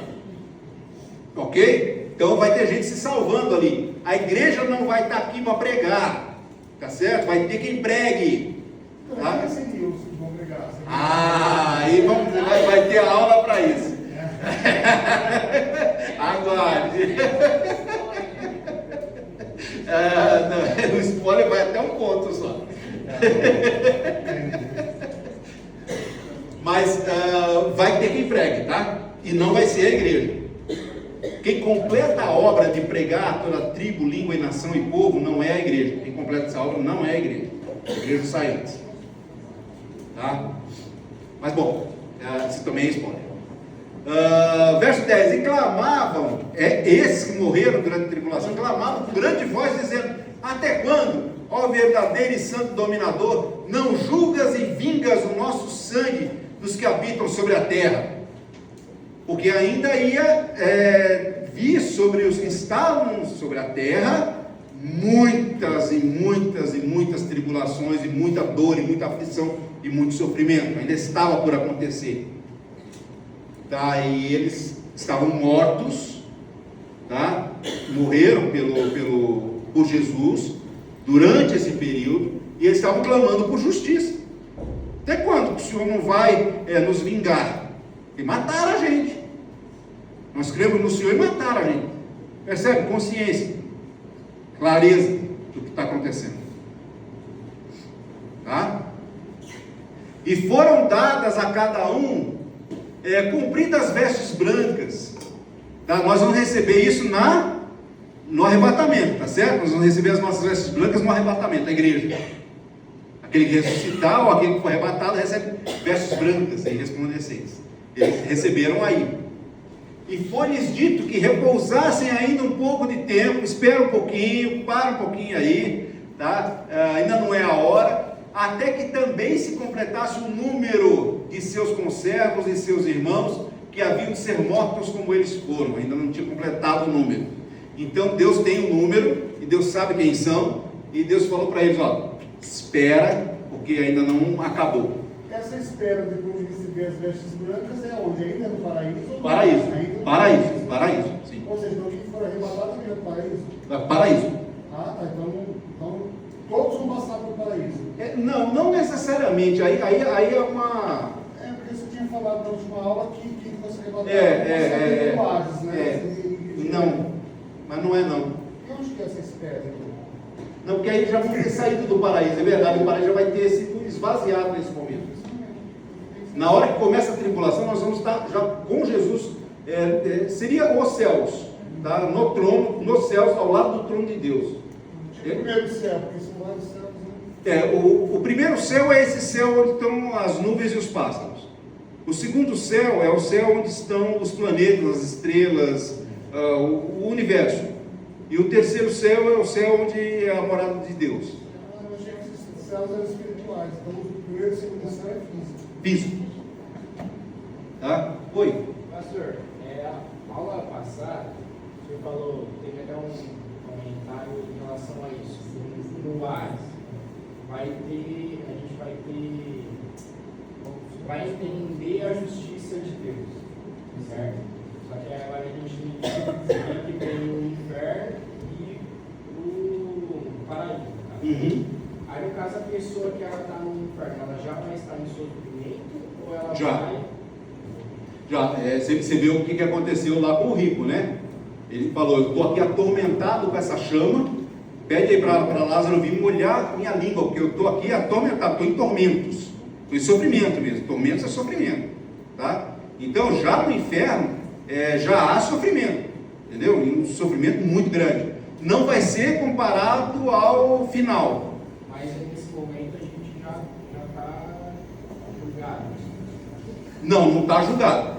Ok? Então vai ter gente se salvando ali. A igreja não vai estar aqui para pregar, tá certo? Vai ter quem pregue. Tá? Aí vai ter aula para isso. Aguarde. O spoiler vai até um ponto só. Mas vai ter quem pregue, tá? E não vai ser a igreja. Quem completa a obra de pregar a toda tribo, língua e nação e povo não é a igreja. Quem completa essa obra não é a igreja. A igreja sai antes. Tá? Mas bom, isso também é spoiler. Verso 10: e clamavam, esses que morreram durante a tribulação, clamavam com grande voz, dizendo: até quando, ó verdadeiro e santo dominador, não julgas e vingas o nosso sangue dos que habitam sobre a terra? Porque ainda ia vir sobre os que estavam sobre a terra muitas e muitas e muitas tribulações, e muita dor, e muita aflição, e muito sofrimento. Ainda estava por acontecer. Tá? E eles estavam mortos, tá? Morreram por Jesus durante esse período, e eles estavam clamando por justiça. Até quando o Senhor não vai nos vingar? E mataram a gente. Nós cremos no Senhor e mataram a gente. Percebe? Consciência, clareza do que está acontecendo. Tá? E foram dadas a cada um compridas vestes brancas. Tá? Nós vamos receber isso no arrebatamento, tá certo? Nós vamos receber as nossas vestes brancas no arrebatamento da igreja. Aquele que ressuscitar ou aquele que for arrebatado recebe vestes brancas e resplandecentes. Eles receberam aí. E foi-lhes dito que repousassem ainda um pouco de tempo, espera um pouquinho, para um pouquinho aí, tá? Ainda não é a hora, até que também se completasse o número de seus conservos e seus irmãos, que haviam de ser mortos como eles foram. Ainda não tinha completado o número. Então Deus tem um número, e Deus sabe quem são, e Deus falou para eles: ó, espera, porque ainda não acabou.
Essa espera depois de receber as vestes brancas é onde? Ainda no paraíso?
Paraíso, sim.
Ou seja, então quem for arrebatado também é no paraíso?
Paraíso.
Ah, tá, então todos vão passar pelo paraíso.
Não necessariamente, aí é uma...
Porque você tinha falado na última aula que fosse arrebatado
não, mas não é não.
E onde que é essa espera?
Não, porque aí já vão ter saído do paraíso, é verdade, o paraíso já vai ter sido esvaziado nesse momento. Na hora que começa a tribulação, nós vamos estar já com Jesus, seria os céus, tá? No trono, nos céus, ao lado do trono de Deus.
O primeiro céu, porque são vários céus, né?
O primeiro céu é esse céu onde estão as nuvens e os pássaros. O segundo céu é o céu onde estão os planetas, as estrelas, o universo. E o terceiro céu é o céu onde é a morada de Deus.
Eu achei que esses céus eram espirituais, então o primeiro e o segundo céu é físico.
Físico. Tá? Oi.
Pastor, a aula passada, o senhor falou, teve até um comentário em relação a isso. No Ares, a gente vai entender a justiça de Deus, certo? Só que agora a gente vê que tem o inferno e o paraíso. Tá?
Uhum.
Aí, no caso, a pessoa que ela está no inferno, ela já vai estar em sofrimento ou ela
Já.
vai...
Você viu o que aconteceu lá com o rico, né? Ele falou: eu estou aqui atormentado com essa chama, pede aí para Lázaro vir molhar minha língua, porque eu estou aqui atormentado, estou em tormentos, estou em sofrimento mesmo. Tormentos é sofrimento, tá? Então já no inferno já há sofrimento, entendeu? E um sofrimento muito grande. Não vai ser comparado ao final.
Mas nesse momento a gente já está julgado.
Não está julgado.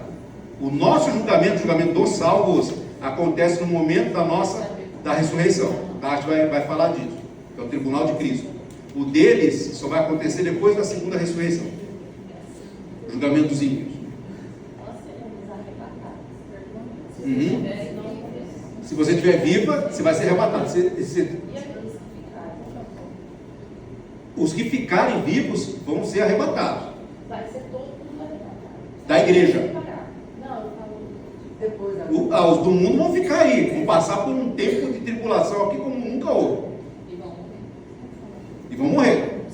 O nosso julgamento, o julgamento dos salvos, acontece no momento da ressurreição. Tá? A gente vai falar disso. É o tribunal de Cristo. O deles só vai acontecer depois da segunda ressurreição. O julgamento dos ímpios. Uhum. Se você estiver viva, você vai ser arrebatado. Os que ficarem vivos vão ser arrebatados.
Vai ser todo mundo arrebatado.
Da igreja.
Não, eu falo.
Depois
Os do mundo vão ficar aí, vão passar por um tempo de tribulação aqui como nunca houve. E vão morrer.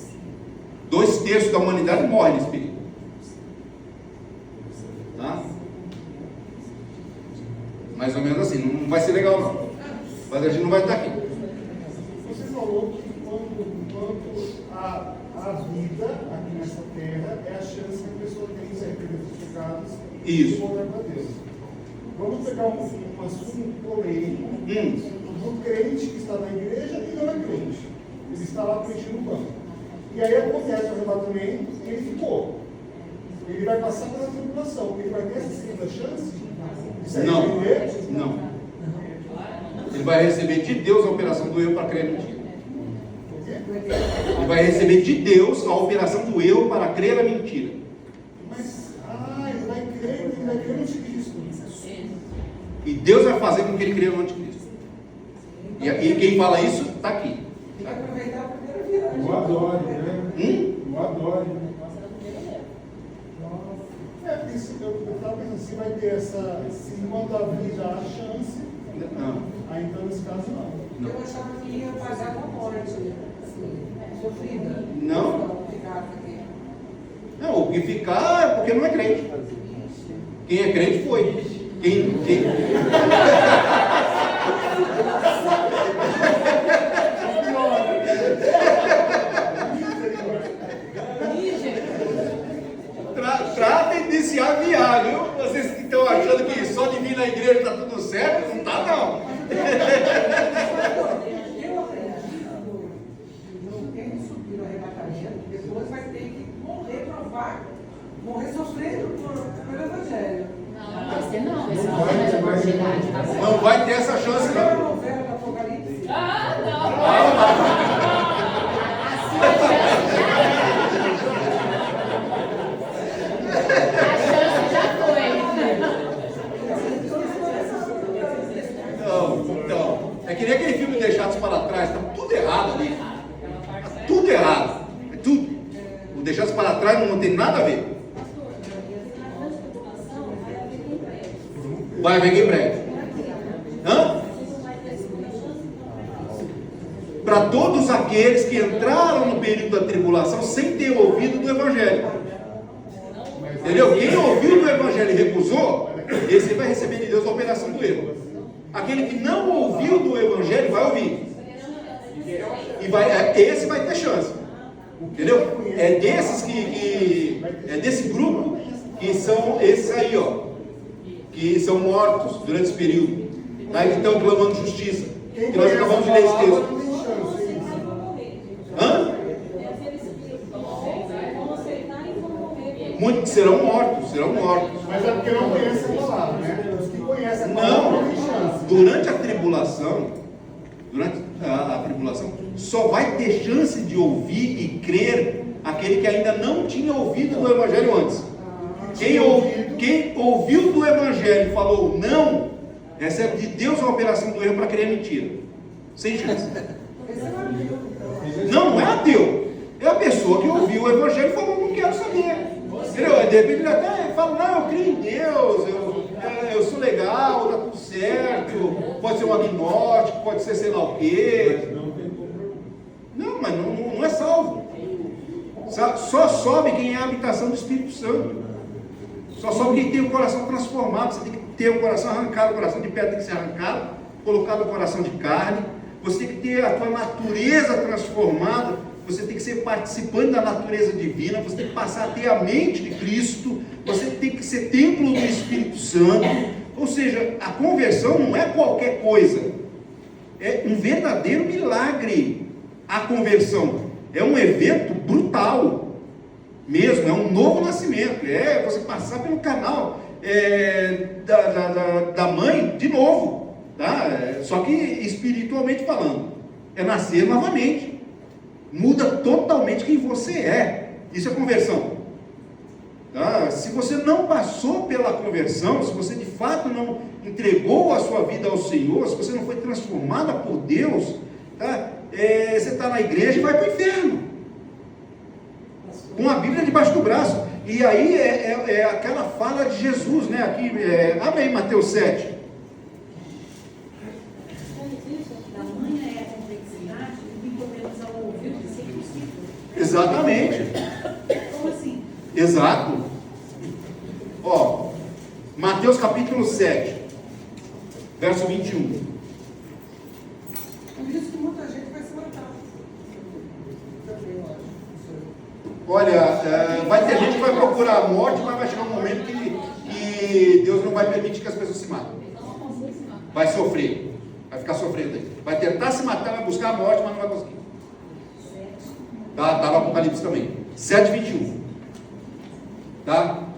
2/3 da humanidade morre nesse período. Tá? Mais ou menos assim, não vai ser legal não. Mas a gente não vai estar aqui.
Você falou que enquanto a vida aqui nessa terra é a chance que a pessoa tem de ser pecados
Isso.
e voltar para Deus. Vamos pegar um assunto polêmico do crente que está na igreja e não é crente. Ele está lá preenchendo o banco. E aí acontece o arrebatamento e ele ficou. Ele vai passar pela tribulação. Ele vai ter essa segunda chance?
Não. Ele vai receber de Deus a operação do eu para crer em mentira. Ele vai receber de Deus a operação do eu para crer a mentira.
Mas, ele vai crer no anticristo.
E Deus vai fazer com que ele creia no anticristo. E quem fala isso está aqui.
Tem que aproveitar a primeira viagem.
O adore, né? O adore.
Porque eu estava pensando assim, vai ter se enquanto a vida há chance, aí então nesse caso não.
Eu achava que ia pagar com a morte, assim, sofrida.
Não.
Ficar aqui.
Não, o que ficar é porque não é crente. Quem é crente foi. Quem... Tratem de se aviar, viu? Vocês que estão achando que só de vir na igreja está tudo certo, não está não.
Quem subir no arrebatamento, depois vai ter que morrer, morrer sofrendo pelo Evangelho.
Não vai ser não, esse não é a oportunidade.
Não vai ter essa chance
Você a
não.
novela do Apocalipse?
Então, é que nem aquele filme Deixados para Trás, está tudo errado ali. Tudo errado. É tudo. O Deixados para Trás não tem nada a ver. Vai haver quem prega. Hã? Para todos aqueles que entraram no período da tribulação sem ter ouvido do Evangelho. Entendeu? Quem ouviu do Evangelho e recusou, esse vai receber de Deus a operação do erro. Aquele que não ouviu do Evangelho vai ouvir. E esse vai ter chance. Entendeu? É desses é desse grupo que são esses aí, ó. Que são mortos durante esse período. Tá? Que estão clamando justiça. Que nós acabamos de ler esse texto. Hã? Muitos serão mortos,
Mas é porque não conhece a palavra, né? Os que conhecem a palavra não tem chance.
Durante a tribulação, só vai ter chance de ouvir e crer aquele que ainda não tinha ouvido do Evangelho antes. Quem ouviu do Evangelho e falou não, recebe de Deus a operação do erro para crer mentira. Sem chance. Não é ateu. É a pessoa que ouviu o Evangelho e falou, não quero saber. Entendeu? De repente ele até fala, não, eu creio em Deus, eu sou legal, está tudo certo, pode ser um agnóstico, pode ser sei lá o quê. Não, mas não é salvo. Só sobe quem é a habitação do Espírito Santo. Só sobe quem tem o coração transformado. Você tem que ter o coração arrancado, o coração de pedra tem que ser arrancado, colocado no coração de carne. Você tem que ter a tua natureza transformada. Você tem que ser participante da natureza divina, você tem que passar a ter a mente de Cristo, você tem que ser templo do Espírito Santo. Ou seja, a conversão não é qualquer coisa, é um verdadeiro milagre. A conversão é um evento brutal. literal mesmo, é um novo nascimento, é você passar pelo canal da mãe de novo, tá? Só que espiritualmente falando, é nascer novamente, muda totalmente quem você é. Isso é conversão, tá? Se você não passou pela conversão, se você de fato não entregou a sua vida ao Senhor, se você não foi transformada por Deus, tá? Você está na igreja e vai para o inferno, com a Bíblia debaixo do braço. E aí é aquela fala de Jesus, né? Aqui, abre aí Mateus 7.
Tamanha é a complexidade do que podemos ao ouvir que ser possível.
Exatamente.
Como assim?
Exato. Ó, Mateus capítulo 7, verso 21.
Por isso que muita gente vai se matar. Também, eu acho.
Olha, vai ter gente que vai procurar a morte, mas vai chegar um momento que Deus não vai permitir que as pessoas se matem. Vai sofrer, vai ficar sofrendo aí. Vai tentar se matar, vai buscar a morte, mas não vai conseguir. Tá no Apocalipse também. 7:21. Tá?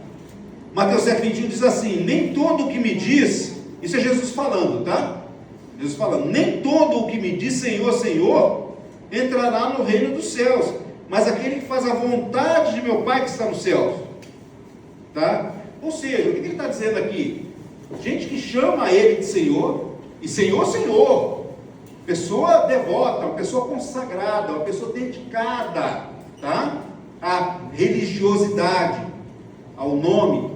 Mateus 7:21 diz assim: nem todo o que me diz, isso é Jesus falando, tá? Jesus falando, nem todo o que me diz Senhor, Senhor, entrará no reino dos céus, mas aquele que faz a vontade de meu Pai que está nos céus. Tá? Ou seja, o que ele está dizendo aqui? Gente que chama ele de Senhor, e Senhor, Senhor, pessoa devota, uma pessoa consagrada, uma pessoa dedicada, tá? À religiosidade, ao nome.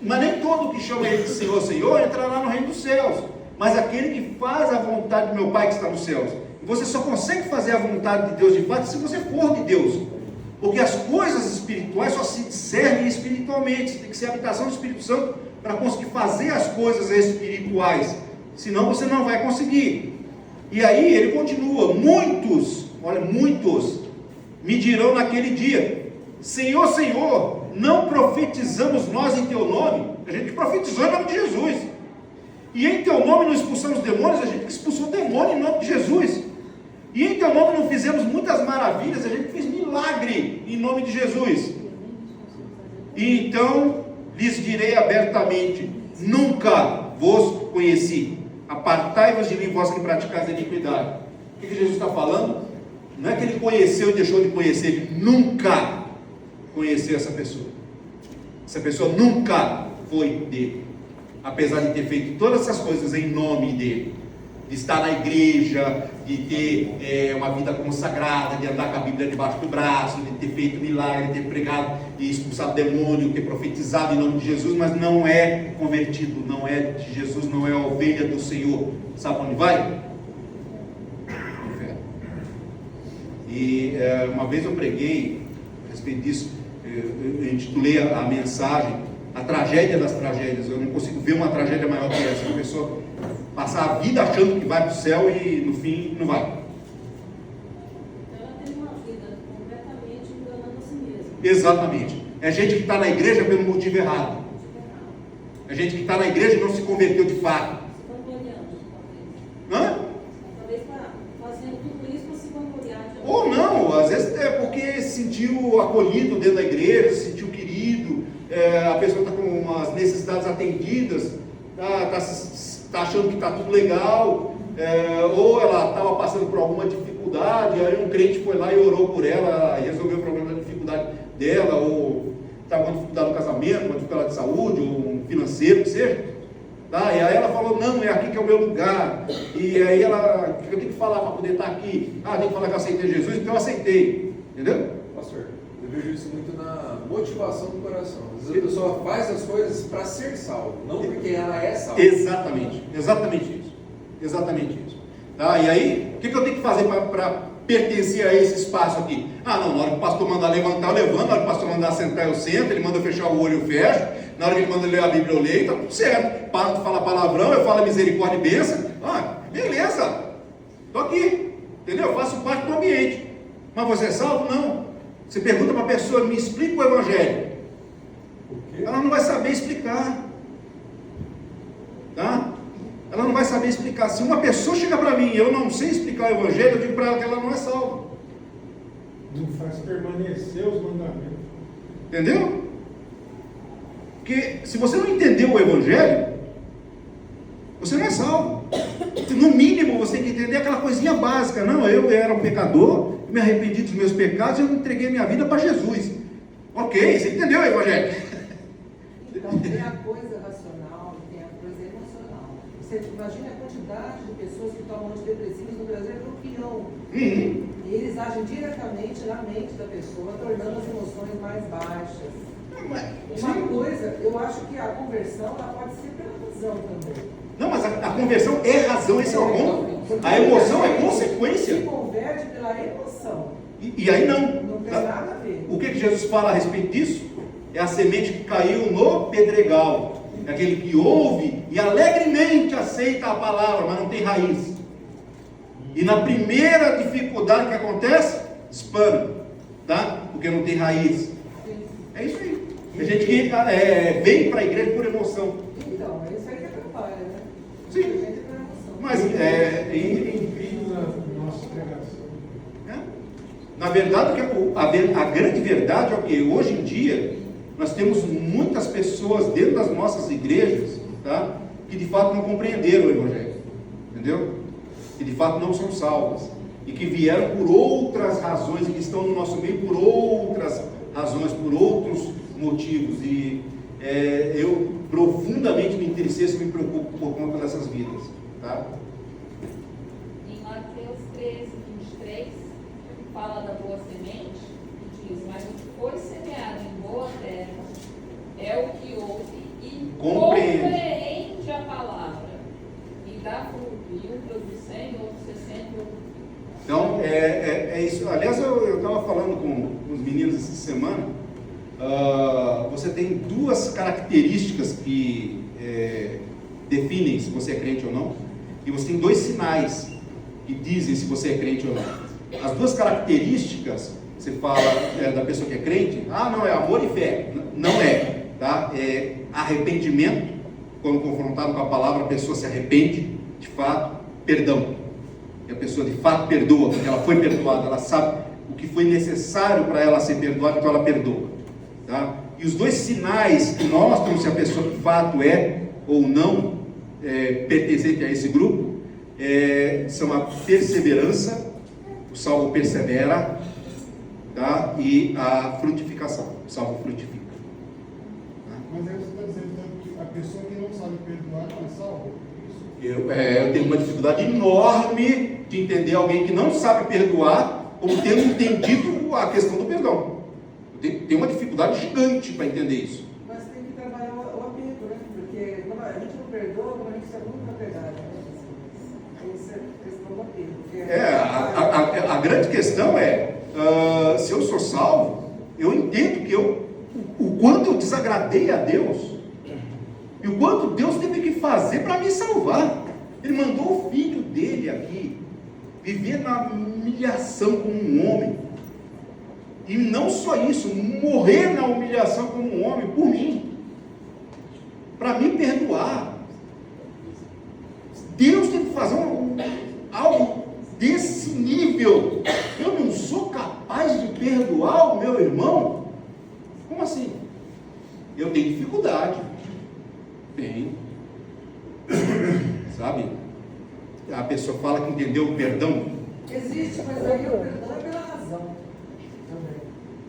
Mas nem todo que chama ele de Senhor, Senhor, entrará no reino dos céus, mas aquele que faz a vontade de meu Pai que está nos céus. Você só consegue fazer a vontade de Deus de fato se você for de Deus, porque as coisas espirituais só se discernem espiritualmente. Você tem que ser a habitação do Espírito Santo para conseguir fazer as coisas espirituais, senão você não vai conseguir. E aí ele continua: muitos me dirão naquele dia: Senhor, Senhor, não profetizamos nós em teu nome? A gente profetizou em nome de Jesus. E em teu nome não expulsamos demônios? A gente expulsou demônio em nome de Jesus. E em teu nome não fizemos muitas maravilhas? A gente fez milagre em nome de Jesus. E então lhes direi abertamente: nunca vos conheci. Apartai-vos de mim, vós que praticais a iniquidade. O que Jesus está falando? Não é que ele conheceu e deixou de conhecer, ele nunca conheceu essa pessoa. Essa pessoa nunca foi dele, apesar de ter feito todas essas coisas em nome dele, de estar na igreja, de ter uma vida consagrada, de andar com a Bíblia debaixo do braço, de ter feito milagre, de ter pregado e expulsado demônio, ter profetizado em nome de Jesus, mas não é convertido, não é de Jesus, não é a ovelha do Senhor. Sabe onde vai? Inferno. E uma vez eu preguei a respeito disso, eu intitulei a mensagem A Tragédia das Tragédias. Eu não consigo ver uma tragédia maior que essa, uma pessoa passar a vida achando que vai para o céu e no fim não vai.
Ela tem uma vida completamente enganando a si mesma.
Exatamente. É gente que está na igreja pelo motivo errado. É gente que está na igreja e não se converteu de fato.
Se vangloriando,
Hã?
talvez fazendo tudo isso para se vangloriar.
Ou não, às vezes é porque se sentiu acolhido dentro da igreja, se sentiu querido, a pessoa está com as necessidades atendidas, está achando que está tudo legal, ou ela estava passando por alguma dificuldade, aí um crente foi lá e orou por ela e resolveu o problema da dificuldade dela, ou estava com dificuldade no casamento, uma dificuldade de saúde, ou um financeiro, que seja. Tá? E aí ela falou: não, é aqui que é o meu lugar. E aí ela: o que eu tenho que falar para poder estar aqui? Tem que falar que eu aceitei Jesus, então eu aceitei. Entendeu?
Pastor, eu vejo isso muito na motivação do coração. Às vezes a pessoa faz as coisas para ser salvo, não porque ela é salva.
Exatamente isso. Exatamente isso. Tá? E aí, o que eu tenho que fazer para pertencer a esse espaço aqui? Na hora que o pastor mandar levantar, eu levanto. Na hora que o pastor mandar sentar, eu sento. Ele manda fechar o olho, eu fecho. Na hora que ele manda ler a Bíblia, eu leio. Está tudo certo. Para de falar palavrão, eu falo misericórdia e bênção. Beleza. Estou aqui. Entendeu? Eu faço parte do ambiente. Mas você é salvo? Não. Você pergunta para a pessoa: me explica o Evangelho. Ela não vai saber explicar. Tá? Ela não vai saber explicar. Se uma pessoa chega para mim e eu não sei explicar o Evangelho, eu digo para ela que ela não é salva.
Não faz permanecer os mandamentos.
Entendeu? Porque se você não entendeu o Evangelho, você não é salvo. No mínimo você tem que entender aquela coisinha básica. Não, eu era um pecador, me arrependi dos meus pecados e eu entreguei minha vida para Jesus. Ok, você entendeu o Evangelho?
Então, tem a coisa racional e tem a coisa emocional. Você imagina a quantidade de pessoas que tomam antidepressivos no Brasil, é campeão. E eles agem diretamente na mente da pessoa, tornando as emoções mais baixas. Uma coisa, eu acho que a conversão ela pode ser pela razão também.
Não, mas a conversão é razão, esse é o ponto. A emoção é consequência.
Se converte pela emoção.
E aí não.
Não tem nada a ver.
O que Jesus fala a respeito disso? É a semente que caiu no pedregal. É aquele que ouve e alegremente aceita a palavra, mas não tem raiz. E na primeira dificuldade que acontece, espana, tá? Porque não tem raiz. É isso aí. Tem gente que vem para a igreja por emoção.
Então, é isso aí que atrapalha, né?
Sim.
A gente é por emoção.
Mas
Incrível na nossa pregação.
na verdade, a grande verdade é o que hoje em dia nós temos muitas pessoas dentro das nossas igrejas, tá? Que de fato não compreenderam o Evangelho, entendeu? Que de fato não são salvas e que vieram por outras razões e que estão no nosso meio por outras razões, por outros motivos. E eu profundamente me interesseço e me preocupo por conta dessas vidas, tá?
Em Mateus 13, 23, fala da boa semente e diz: mas o que foi semeado em boa terra é o que ouve e compreende a palavra e dá fruto, e um produz 100, outro 60, outro...
Então, é isso. Aliás, eu estava falando com os meninos essa semana. Você tem duas características que definem se você é crente ou não, e você tem dois sinais que dizem se você é crente ou não. As duas características, você fala da pessoa que é crente, não, é amor e fé. Não é, tá? É arrependimento, quando confrontado com a palavra, a pessoa se arrepende, de fato, perdão. E a pessoa de fato perdoa, porque ela foi perdoada, ela sabe o que foi necessário para ela ser perdoada, então ela perdoa. Tá? E os dois sinais que mostram se a pessoa de fato é ou não pertencente a esse grupo são a perseverança, o salvo persevera, tá? E a frutificação, o salvo frutifica. Tá?
Mas aí você está dizendo que a pessoa que não sabe perdoar não é salva?
Eu tenho uma dificuldade enorme de entender alguém que não sabe perdoar como tendo entendido a questão do perdão. Eu tenho uma dificuldade gigante para entender isso.
Mas tem que trabalhar o apego, né? Porque quando a gente não perdoa, quando a gente está muito apegado, né? Essa é a questão do apego.
A grande questão se eu sou salvo, eu entendo que o quanto eu desagradei a Deus e o quanto Deus teve que fazer para me salvar. Ele mandou o filho dele aqui viver na humilhação como um homem, e não só isso, morrer na humilhação como um homem por mim, para me perdoar. Deus tem que fazer algo desse nível. Eu não sou capaz de perdoar o meu irmão? Como assim? Eu tenho dificuldade. Tenho. Sabe? A pessoa fala que entendeu o perdão.
Existe, mas aí o perdão é pela razão também.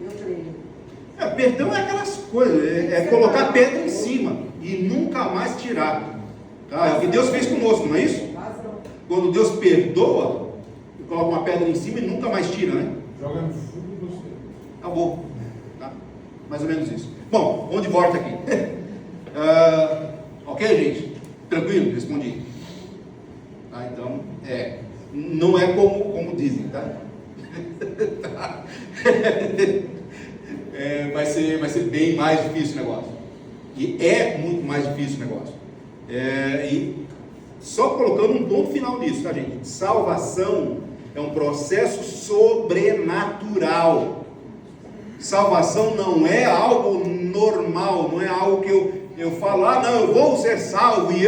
Eu creio.
Perdão é aquelas coisas, é colocar pedra em cima e nunca mais tirar. Tá? É o que Deus fez conosco, não é isso?
Razão.
Quando Deus perdoa, coloca uma pedra em cima e nunca mais tira, né?
Joga no fundo do céu.
Acabou. Tá? Mais ou menos isso. Bom, vamos de volta aqui. Ok, gente? Tranquilo? Respondi. Tá, então, não é como dizem, tá? Vai ser bem mais difícil o negócio. E é muito mais difícil o negócio. E só colocando um ponto final nisso, tá, gente? Salvação é um processo sobrenatural. Salvação não é algo normal, não é algo que eu falo, não, eu vou ser salvo e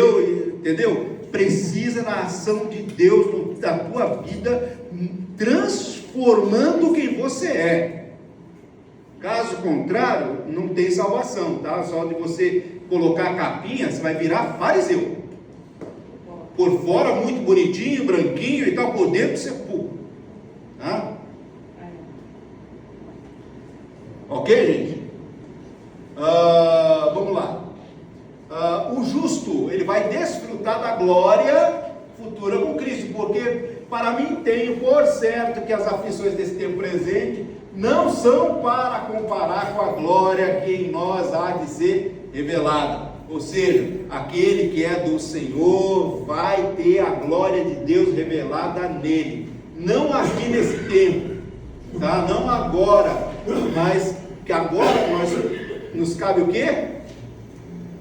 entendeu? Precisa da ação de Deus na tua vida transformar transformando quem você é. Caso contrário, não tem salvação, tá? Só de você colocar a capinha, você vai virar fariseu. Por fora muito bonitinho, branquinho e tal, por dentro sepulcro. Tá? Ok, gente? Vamos lá. O justo, ele vai desfrutar da glória futura com Cristo, porque para mim tenho por certo que as aflições desse tempo presente não são para comparar com a glória que em nós há de ser revelada. Ou seja, aquele que é do Senhor vai ter a glória de Deus revelada nele. Não aqui nesse tempo, tá? Não agora, mas que agora nos cabe o quê?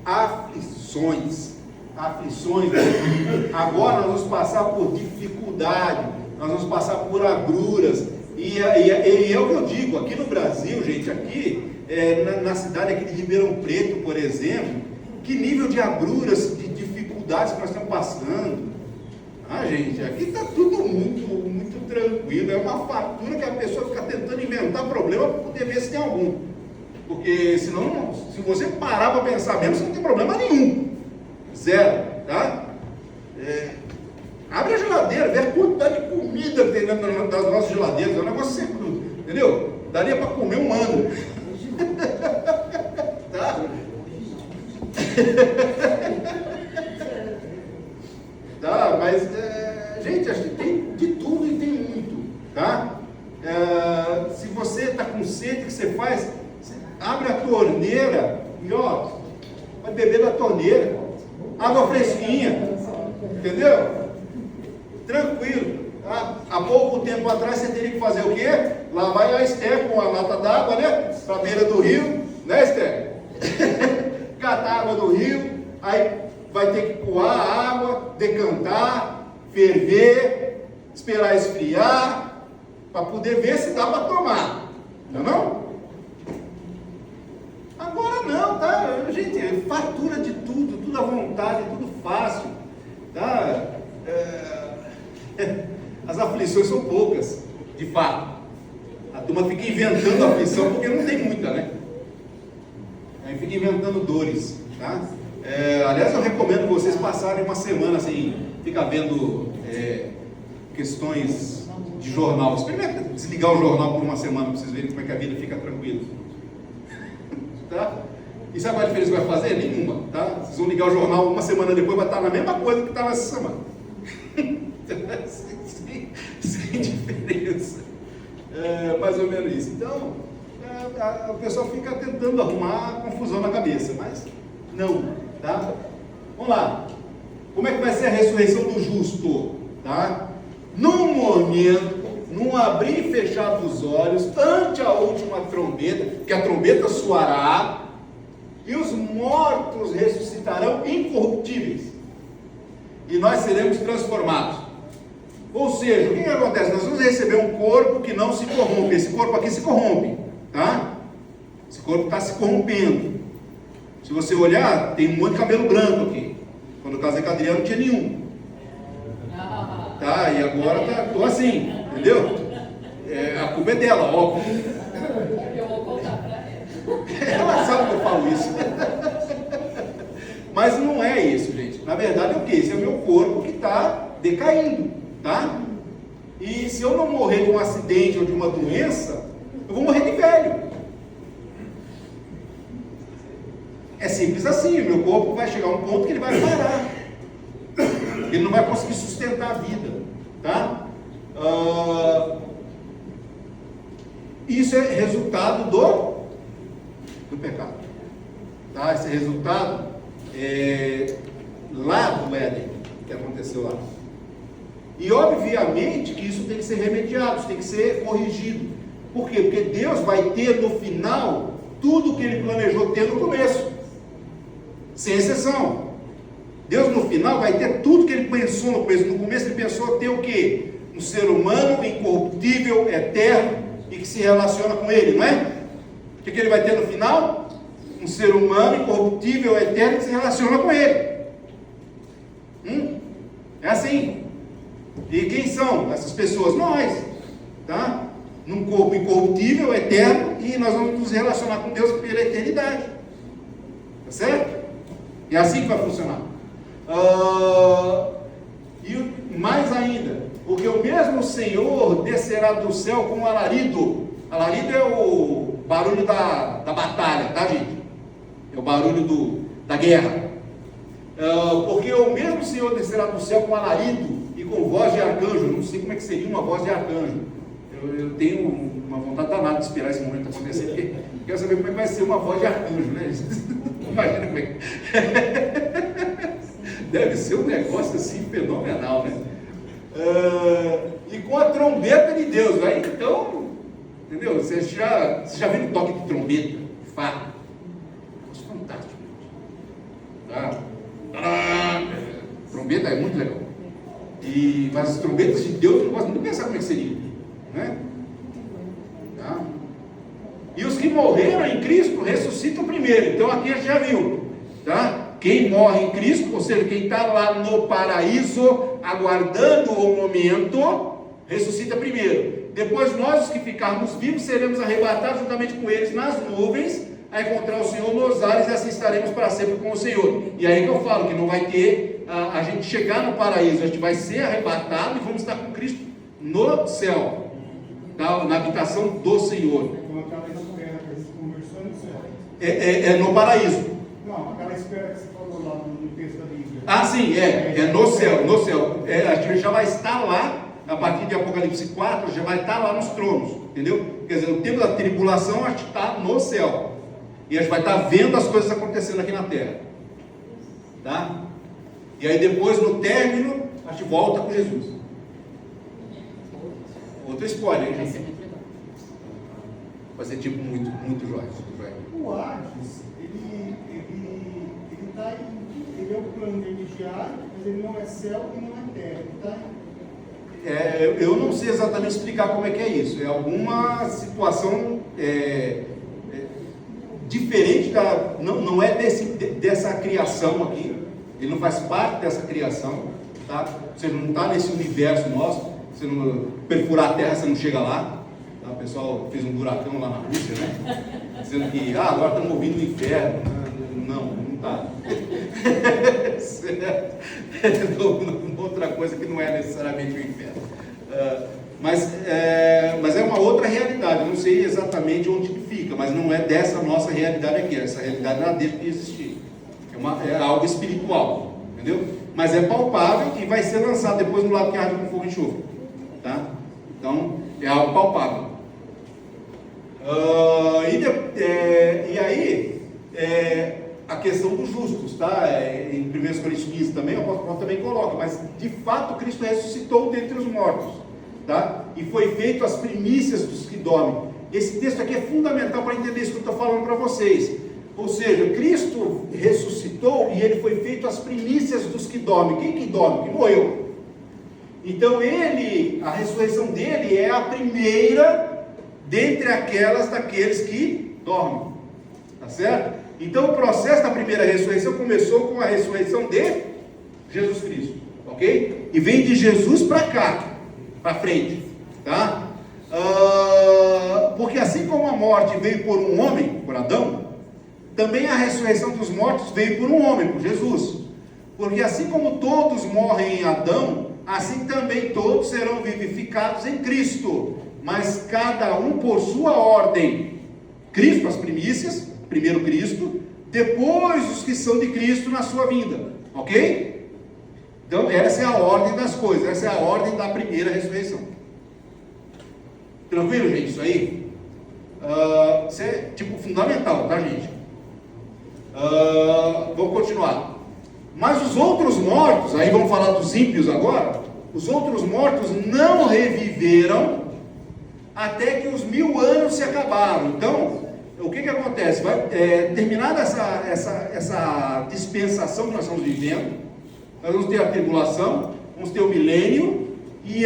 Aflições. Agora nós vamos passar por dificuldade, nós vamos passar por agruras. E é o que eu digo, aqui no Brasil, gente, aqui na cidade aqui de Ribeirão Preto, por exemplo, que nível de agruras, de dificuldades que nós estamos passando. Gente, aqui está tudo muito tranquilo, é uma fartura que a pessoa fica tentando inventar problema para poder ver se tem algum. Porque senão, se você parar para pensar mesmo, você não tem problema nenhum. Zero, tá? Abre a geladeira, vê a quantidade de comida que tem dentro das nossas geladeiras, é um negócio secreto, entendeu? Daria para comer um ano. Tá? Tá, mas, gente, acho que tem de tudo e tem muito, tá? Se você está com sede, o que você faz? Você abre a torneira e, ó, vai beber da torneira, água fresquinha, entendeu? Tranquilo, tá? Há pouco tempo atrás você teria que fazer o quê? Lá vai a Esther com a lata d'água, né? Para a beira do rio, né, Esther? Catar a água do rio, aí vai ter que coar a água, decantar, ferver, esperar esfriar, para poder ver se dá para tomar, não? Agora não, tá? Gente, fartura de tudo à vontade, tudo fácil, tá? As aflições são poucas, de fato. A turma fica inventando aflição porque não tem muita, né? Aí fica inventando dores, tá? Aliás, eu recomendo vocês passarem uma semana assim, ficar vendo questões de jornal. Experimenta desligar o jornal por uma semana para vocês verem como é que a vida fica tranquila. Tá? E sabe qual a diferença que vai fazer? Nenhuma, tá? Vocês vão ligar o jornal uma semana depois, vai estar na mesma coisa que está nessa semana. sem diferença. Mais ou menos isso. Então, o pessoal fica tentando arrumar confusão na cabeça, mas não, tá? Vamos lá. Como é que vai ser a ressurreição do justo? Tá? Num momento, num abrir e fechar dos olhos, ante a última trombeta, que a trombeta soará, e os mortos ressuscitarão incorruptíveis, e nós seremos transformados. Ou seja, o que acontece? Nós vamos receber um corpo que não se corrompe. Esse corpo aqui se corrompe, tá? Esse corpo está se corrompendo. Se você olhar, tem um monte de cabelo branco aqui. Quando eu casei com a Adriana não tinha nenhum. Tá? E agora tô assim, entendeu? A culpa é dela, ó.
Eu vou contar para ela.
Ela sabe que eu falo isso. Mas não é isso, gente. Na verdade é o que? Esse é o meu corpo que está decaindo, tá? E se eu não morrer de um acidente ou de uma doença, eu vou morrer de velho. É simples assim, o meu corpo vai chegar a um ponto que ele vai parar. Ele não vai conseguir sustentar a vida, tá? Isso é resultado do pecado, tá? Esse resultado lá do Éden, que aconteceu lá. E obviamente que isso tem que ser remediado, isso tem que ser corrigido. Por quê? Porque Deus vai ter no final tudo o que Ele planejou ter no começo, sem exceção. Deus no final vai ter tudo que Ele pensou no começo. No começo Ele pensou ter o quê? Um ser humano incorruptível, eterno e que se relaciona com Ele, não é? O que Ele vai ter no final? Um ser humano incorruptível, eterno que se relaciona com Ele. É assim. E quem são essas pessoas? Nós. tá? Num corpo incorruptível, eterno, e nós vamos nos relacionar com Deus pela eternidade. Tá certo? É assim que vai funcionar. E mais ainda, porque o mesmo Senhor descerá do céu com um alarido. Alarido é o barulho da batalha, tá, gente? É o barulho da guerra. Porque o mesmo Senhor descerá do céu com alarido e com voz de arcanjo. Eu não sei como é que seria uma voz de arcanjo. Eu tenho uma vontade danada de esperar esse momento acontecer, porque eu quero saber como é que vai ser uma voz de arcanjo, né? Imagina como é que... Deve ser um negócio assim fenomenal, né? E com a trombeta de Deus, vai. Então, entendeu? Você já viu o toque de trombeta? De fato. Isso é fantástico. Tá? Trombeta é muito legal. Mas as trombetas de Deus, eu não gosto nem de pensar como é que seria, né? Tá? E os que morreram em Cristo ressuscitam primeiro. Então aqui a gente já viu, tá? Quem morre em Cristo, ou seja, quem está lá no paraíso, aguardando o momento, ressuscita primeiro. Depois nós, os que ficarmos vivos, seremos arrebatados juntamente com eles nas nuvens, a encontrar o Senhor nos ares, e assim estaremos para sempre com o Senhor. E aí que eu falo, que não vai ter a gente chegar no paraíso, a gente vai ser arrebatado e vamos estar com Cristo no céu, tá? Na habitação do Senhor.
Como aquela espera que se conversou no céu.
É no paraíso.
Não, aquela espera que você falou lá no texto da Bíblia.
Ah, sim, é no céu, no céu. A gente já vai estar lá, a partir de Apocalipse 4, já vai estar lá nos tronos, entendeu? Quer dizer, no tempo da tribulação, a gente está no céu. E a gente vai estar vendo as coisas acontecendo aqui na terra. Tá? E aí depois, no término, a gente volta com Jesus. Outro spoiler, hein, gente? Vai ser tipo muito, muito jóia.
O Hades, ele é o plano intermediário, mas ele não é céu e não é terra, tá?
Eu não sei exatamente explicar como é que é isso. É alguma situação diferente não é dessa criação aqui. Ele não faz parte dessa criação, tá? Você não está nesse universo nosso. Você não perfurar a terra, você não chega lá. Tá? O pessoal fez um buracão lá na Rússia, né? Dizendo que agora estamos ouvindo o inferno. Não está. Outra coisa que não é necessariamente o inferno. Mas é uma outra realidade. Eu não sei exatamente onde que fica, mas não é dessa nossa realidade aqui. Essa realidade não deixa de existir. É algo espiritual, entendeu? Mas é palpável e vai ser lançado depois no lado que arde com fogo e enxofre, tá? Então é algo palpável. E aí a questão dos justos, tá? Em 1 Coríntios 15 também, o apóstolo Paulo também coloca, mas de fato Cristo ressuscitou dentre os mortos, tá? E foi feito as primícias dos que dormem. Esse texto aqui é fundamental para entender isso que eu estou falando para vocês. Ou seja, Cristo ressuscitou e ele foi feito as primícias dos que dormem. Quem que dorme? Que morreu. Então a ressurreição dele é a primeira dentre daqueles que dormem. Tá certo? Então o processo da primeira ressurreição começou com a ressurreição de Jesus Cristo. Ok? E vem de Jesus para cá, para frente. Tá? Porque assim como a morte veio por um homem, por Adão, também a ressurreição dos mortos veio por um homem, por Jesus. Porque assim como todos morrem em Adão, assim também todos serão vivificados em Cristo, mas cada um por sua ordem. Cristo as primícias, primeiro Cristo, depois os que são de Cristo na sua vinda. Ok? Então essa é a ordem das coisas, essa é a ordem da primeira ressurreição. Tranquilo, gente, isso aí? Isso é tipo fundamental, tá, gente? Vamos continuar. Mas os outros mortos, aí vamos falar dos ímpios agora. Os outros mortos não reviveram até que os 1000 anos se acabaram. Então, o que acontece? Terminada essa dispensação que nós estamos vivendo, nós vamos ter a tribulação, vamos ter o milênio, e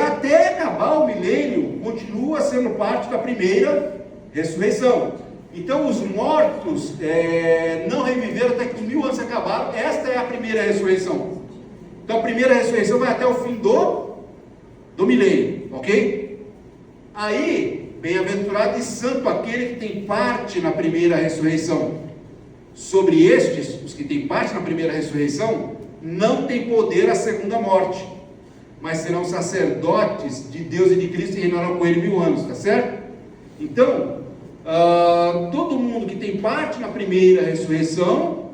até acabar o milênio, continua sendo parte da primeira ressurreição. Então os mortos não reviveram até que os 1000 anos se acabaram. Esta é a primeira ressurreição. Então a primeira ressurreição vai até o fim do milênio, ok? Aí, bem-aventurado e santo aquele que tem parte na primeira ressurreição. Sobre estes, os que têm parte na primeira ressurreição, não tem poder a segunda morte, mas serão sacerdotes de Deus e de Cristo e reinarão com ele 1000 anos, tá certo? Então, todo mundo que tem parte na primeira ressurreição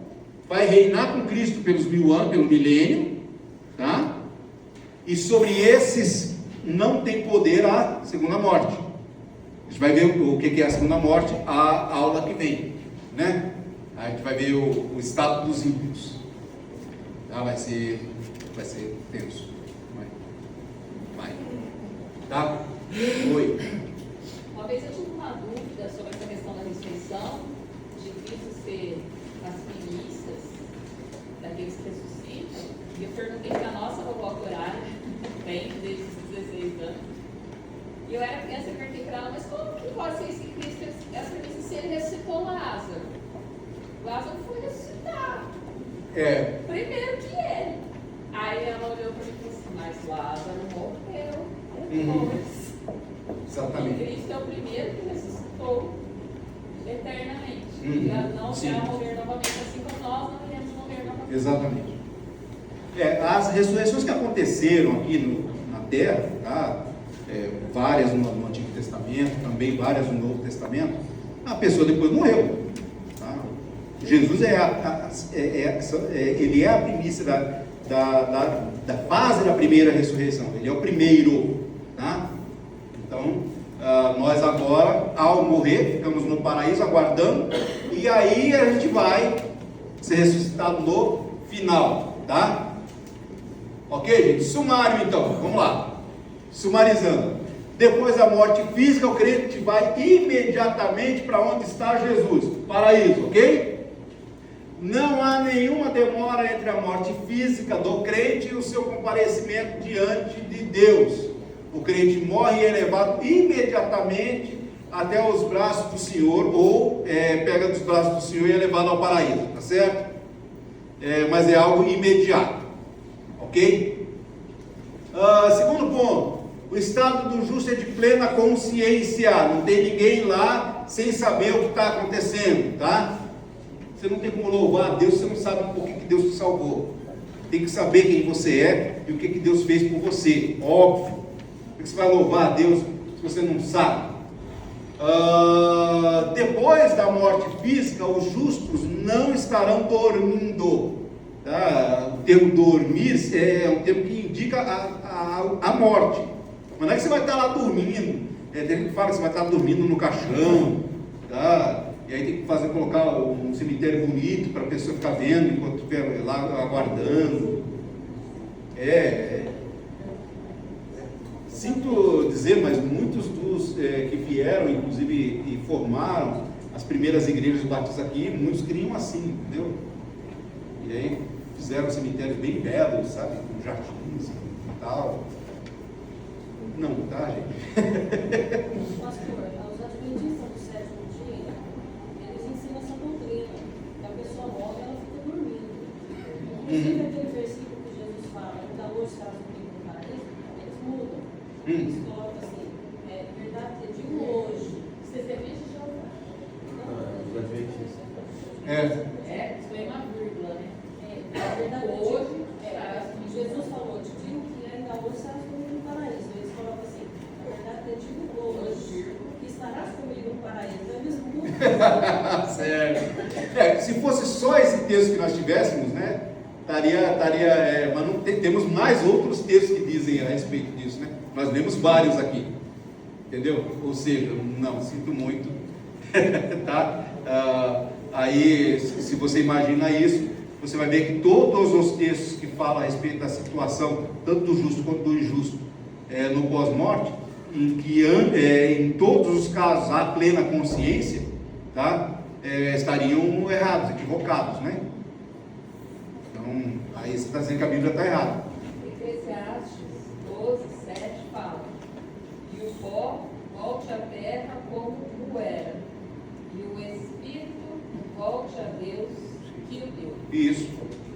vai reinar com Cristo pelos 1000 anos, pelo milênio, tá? E sobre esses não tem poder a segunda morte. A gente vai ver o que é a segunda morte, a aula que vem, né? A gente vai ver o estado dos ímpios. Tá? Vai ser tenso. Vai. Tá? Oi.
Uma vez eu tive uma dúvida sobre essa questão da ressurreição, de Cristo ser as primícias daqueles que ressuscitam, e eu perguntei para a nossa vovó Coragem, bem, desde os 16 anos, e eu era criança e perguntei para ela, mas como que pode ser isso que Cristo é as primícias se ele ressuscitou Lázaro? Lázaro foi ressuscitar. Primeiro que ele. Aí ela olhou para mim e falou assim, mas Lázaro morreu depois.
Exatamente.
E Cristo é o primeiro que ressuscitou eternamente. E não irá morrer novamente, assim como nós não iremos morrer novamente.
Exatamente. As ressurreições que aconteceram aqui na Terra, tá? Várias no Antigo Testamento, também várias no Novo Testamento, a pessoa depois morreu. Tá? Jesus ele é a primícia da fase da primeira ressurreição. Ele é o primeiro. Tá? Então, nós agora, ao morrer, ficamos no paraíso aguardando, e aí a gente vai ser ressuscitado no final. Tá? Ok, gente? Sumário então, vamos lá. Sumarizando. Depois da morte física, o crente vai imediatamente para onde está Jesus, paraíso, ok? Não há nenhuma demora entre a morte física do crente e o seu comparecimento diante de Deus. O crente morre e é levado imediatamente até os braços do Senhor, ou pega dos braços do Senhor e é levado ao paraíso, tá certo? Mas é algo imediato, ok? Segundo ponto, o estado do justo é de plena consciência, não tem ninguém lá sem saber o que está acontecendo, tá? Você não tem como louvar a Deus, você não sabe por que Deus te salvou. Tem que saber quem você é e o que Deus fez por você, óbvio. Por que você vai louvar a Deus se você não sabe? Depois da morte física, os justos não estarão dormindo. Tá? O termo dormir é um termo que indica a morte. Mas não é que você vai estar lá dormindo. Tem gente que fala que você vai estar dormindo no caixão, tá? E aí tem que colocar um cemitério bonito para a pessoa ficar vendo enquanto estiver lá aguardando. Sinto dizer, mas muitos dos que vieram, inclusive, e formaram as primeiras igrejas batistas aqui, muitos criam assim, entendeu? E aí fizeram cemitérios bem belos, sabe? Com jardins e tal. Não, tá, gente?
Pastor, os adventistas do sétimo dia, eles ensinam essa doutrina, que a pessoa morre e ela fica dormindo. Inclusive aquele versículo que Jesus fala, ainda hoje será comigo no paraíso, eles mudam. Eles colocam assim, verdade, eu digo hoje, vocês devem de Jeová.
Os adventistas.
Isso foi uma vírgula, né?
A verdade
Hoje,
Jesus falou, te digo que ainda hoje serás comigo no paraíso. Eles colocam assim, a verdade eu digo hoje, que estarás comigo no paraíso. Eles mudam.
Certo. Se fosse só esse texto que nós tivéssemos, né? Estaria, mas não temos mais outros textos que dizem a respeito disso, né? Nós lemos vários aqui, entendeu? Ou seja, não, sinto muito, tá? Aí, se você imagina isso, você vai ver que todos os textos que falam a respeito da situação, tanto do justo quanto do injusto, no pós-morte, em que em todos os casos há plena consciência, tá? Estariam errados, equivocados, né? Então, aí você está dizendo que a Bíblia está errada.
Eclesiastes 12, 7 fala: e o pó volte à terra como o era, e o espírito volte a Deus que o deu.
Isso.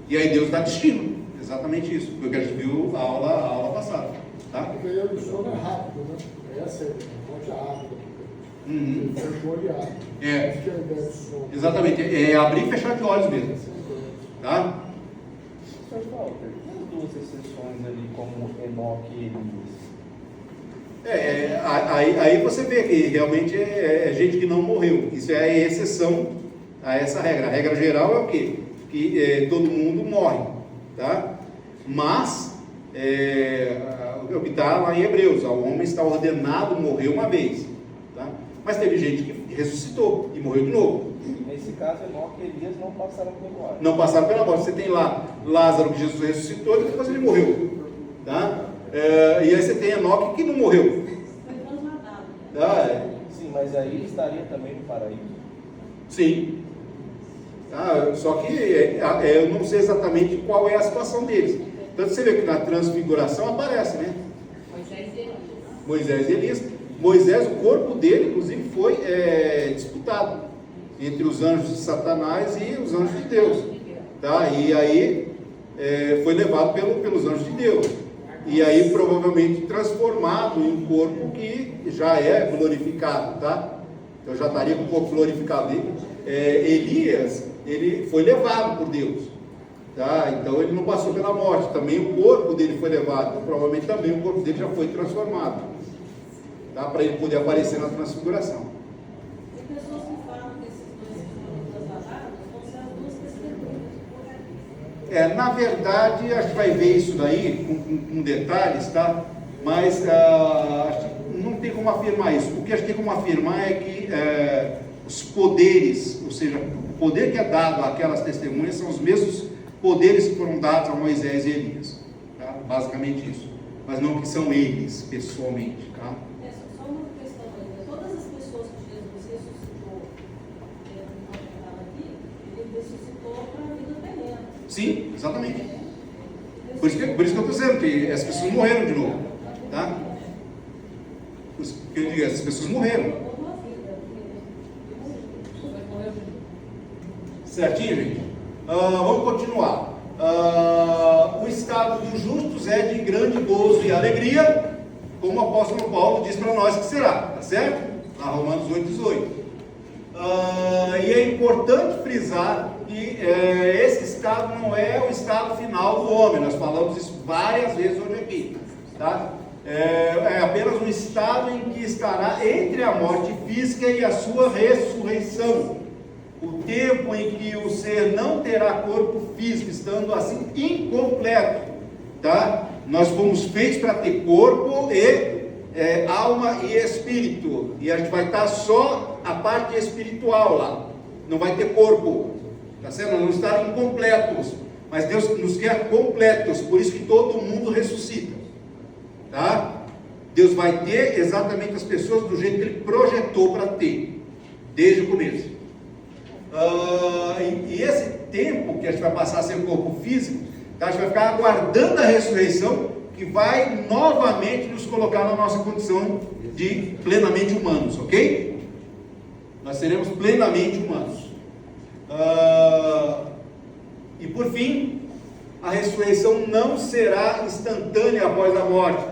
E aí Deus dá destino. Exatamente isso. Foi o que a gente viu a aula passada. Tá?
O período do sono é rápido, né? É a serpente, onde a água.
Uhum.
Fechou de água.
É.
Acho que é a ideia do som.
Exatamente, é abrir e fechar de olhos mesmo. Tá?
Sr. Walter, e as duas exceções ali, como Enoque e Elias?
Aí você vê que realmente é gente que não morreu. Isso é exceção a essa regra. A regra geral é o quê? Que todo mundo morre, tá? Mas o que está lá em Hebreus, o homem está ordenado morrer uma vez, tá? Mas teve gente que ressuscitou e morreu de novo.
Nesse caso, Enoque e Elias não passaram pelo ar.
Não passaram pela morte. Você tem lá Lázaro que Jesus ressuscitou e depois ele morreu, tá? E aí você tem Enoque que não morreu.
Foi transladado.
Tá?
Sim, mas aí ele estaria também no paraíso.
Sim. Tá? Só que eu não sei exatamente qual é a situação deles. Tanto você vê que na transfiguração aparece, né?
Moisés e Elias.
Moisés e Elias. Moisés, o corpo dele, inclusive, foi disputado entre os anjos de Satanás e os anjos de Deus. Tá? E aí foi levado pelos anjos de Deus. E aí provavelmente transformado em um corpo que já é glorificado, tá? Então já estaria com o corpo glorificado dele. Elias, ele foi levado por Deus, tá? Então ele não passou pela morte. Também o corpo dele foi levado. Então, provavelmente também o corpo dele já foi transformado, tá? Para ele poder aparecer na transfiguração.
Tem pessoas que falam que esses dois que foram transladados vão ser as duas testemunhas.
Na verdade, a gente vai ver isso daí com detalhes, tá? Mas acho que não tem como afirmar isso. O que a gente tem como afirmar é que os poderes, ou seja, o poder que é dado àquelas testemunhas são os mesmos poderes que foram dados a Moisés e Elias, tá? Basicamente isso. Mas não que são eles, pessoalmente, tá?
Só uma questão ainda. Todas as pessoas que Jesus ressuscitou, enquanto estava aqui, ele ressuscitou para a vida terrena.
Sim, exatamente. Por isso que eu estou dizendo que essas pessoas morreram de novo, tá? Por isso que eu digo, essas pessoas morreram. Certinho, gente? Vamos continuar. O estado dos justos é de grande gozo e alegria, como o apóstolo Paulo diz para nós que será, tá certo? Lá Romanos 8:18. E é importante frisar que esse estado não é o estado final do homem. Nós falamos isso várias vezes hoje aqui, tá? É apenas um estado em que estará entre a morte física e a sua ressurreição. O tempo em que o ser não terá corpo físico, estando assim incompleto, tá? Nós fomos feitos para ter corpo e alma e espírito, e a gente vai estar só a parte espiritual lá, não vai ter corpo, tá certo? Nós vamos estar incompletos, mas Deus nos quer completos, por isso que todo mundo ressuscita, tá? Deus vai ter exatamente as pessoas do jeito que Ele projetou para ter, desde o começo. E esse tempo que a gente vai passar sem o corpo físico, tá? A gente vai ficar aguardando a ressurreição, que vai novamente nos colocar na nossa condição de plenamente humanos, ok? Nós seremos plenamente humanos. E por fim, a ressurreição não será instantânea após a morte,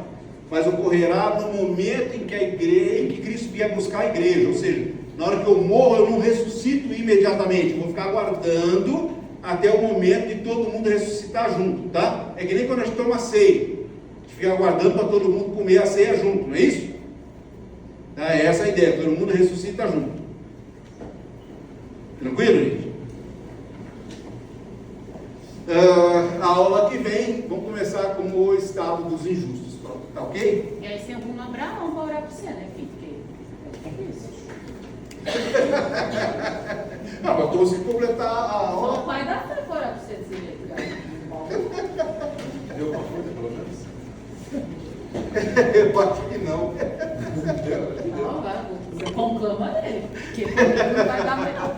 mas ocorrerá no momento em que Cristo vier buscar a igreja, ou seja, na hora que eu morro, eu não ressuscito imediatamente, vou ficar aguardando até o momento de todo mundo ressuscitar junto, tá? É que nem quando a gente toma ceia, a gente fica aguardando para todo mundo comer a ceia junto, não é isso? É essa a ideia, todo mundo ressuscita junto. Tranquilo, gente? A aula que vem, vamos começar com o estado dos injustos, tá ok?
E aí você arruma Abraão para orar para você, né, filho?
Não, mas eu consegui completar a
Só
aula.
o pai da fé para orar para você desse jeito, cara.
Deu uma coisa, pelo menos?
Eu acho que não.
Não, vai, você conclama ele, porque não vai dar melhor.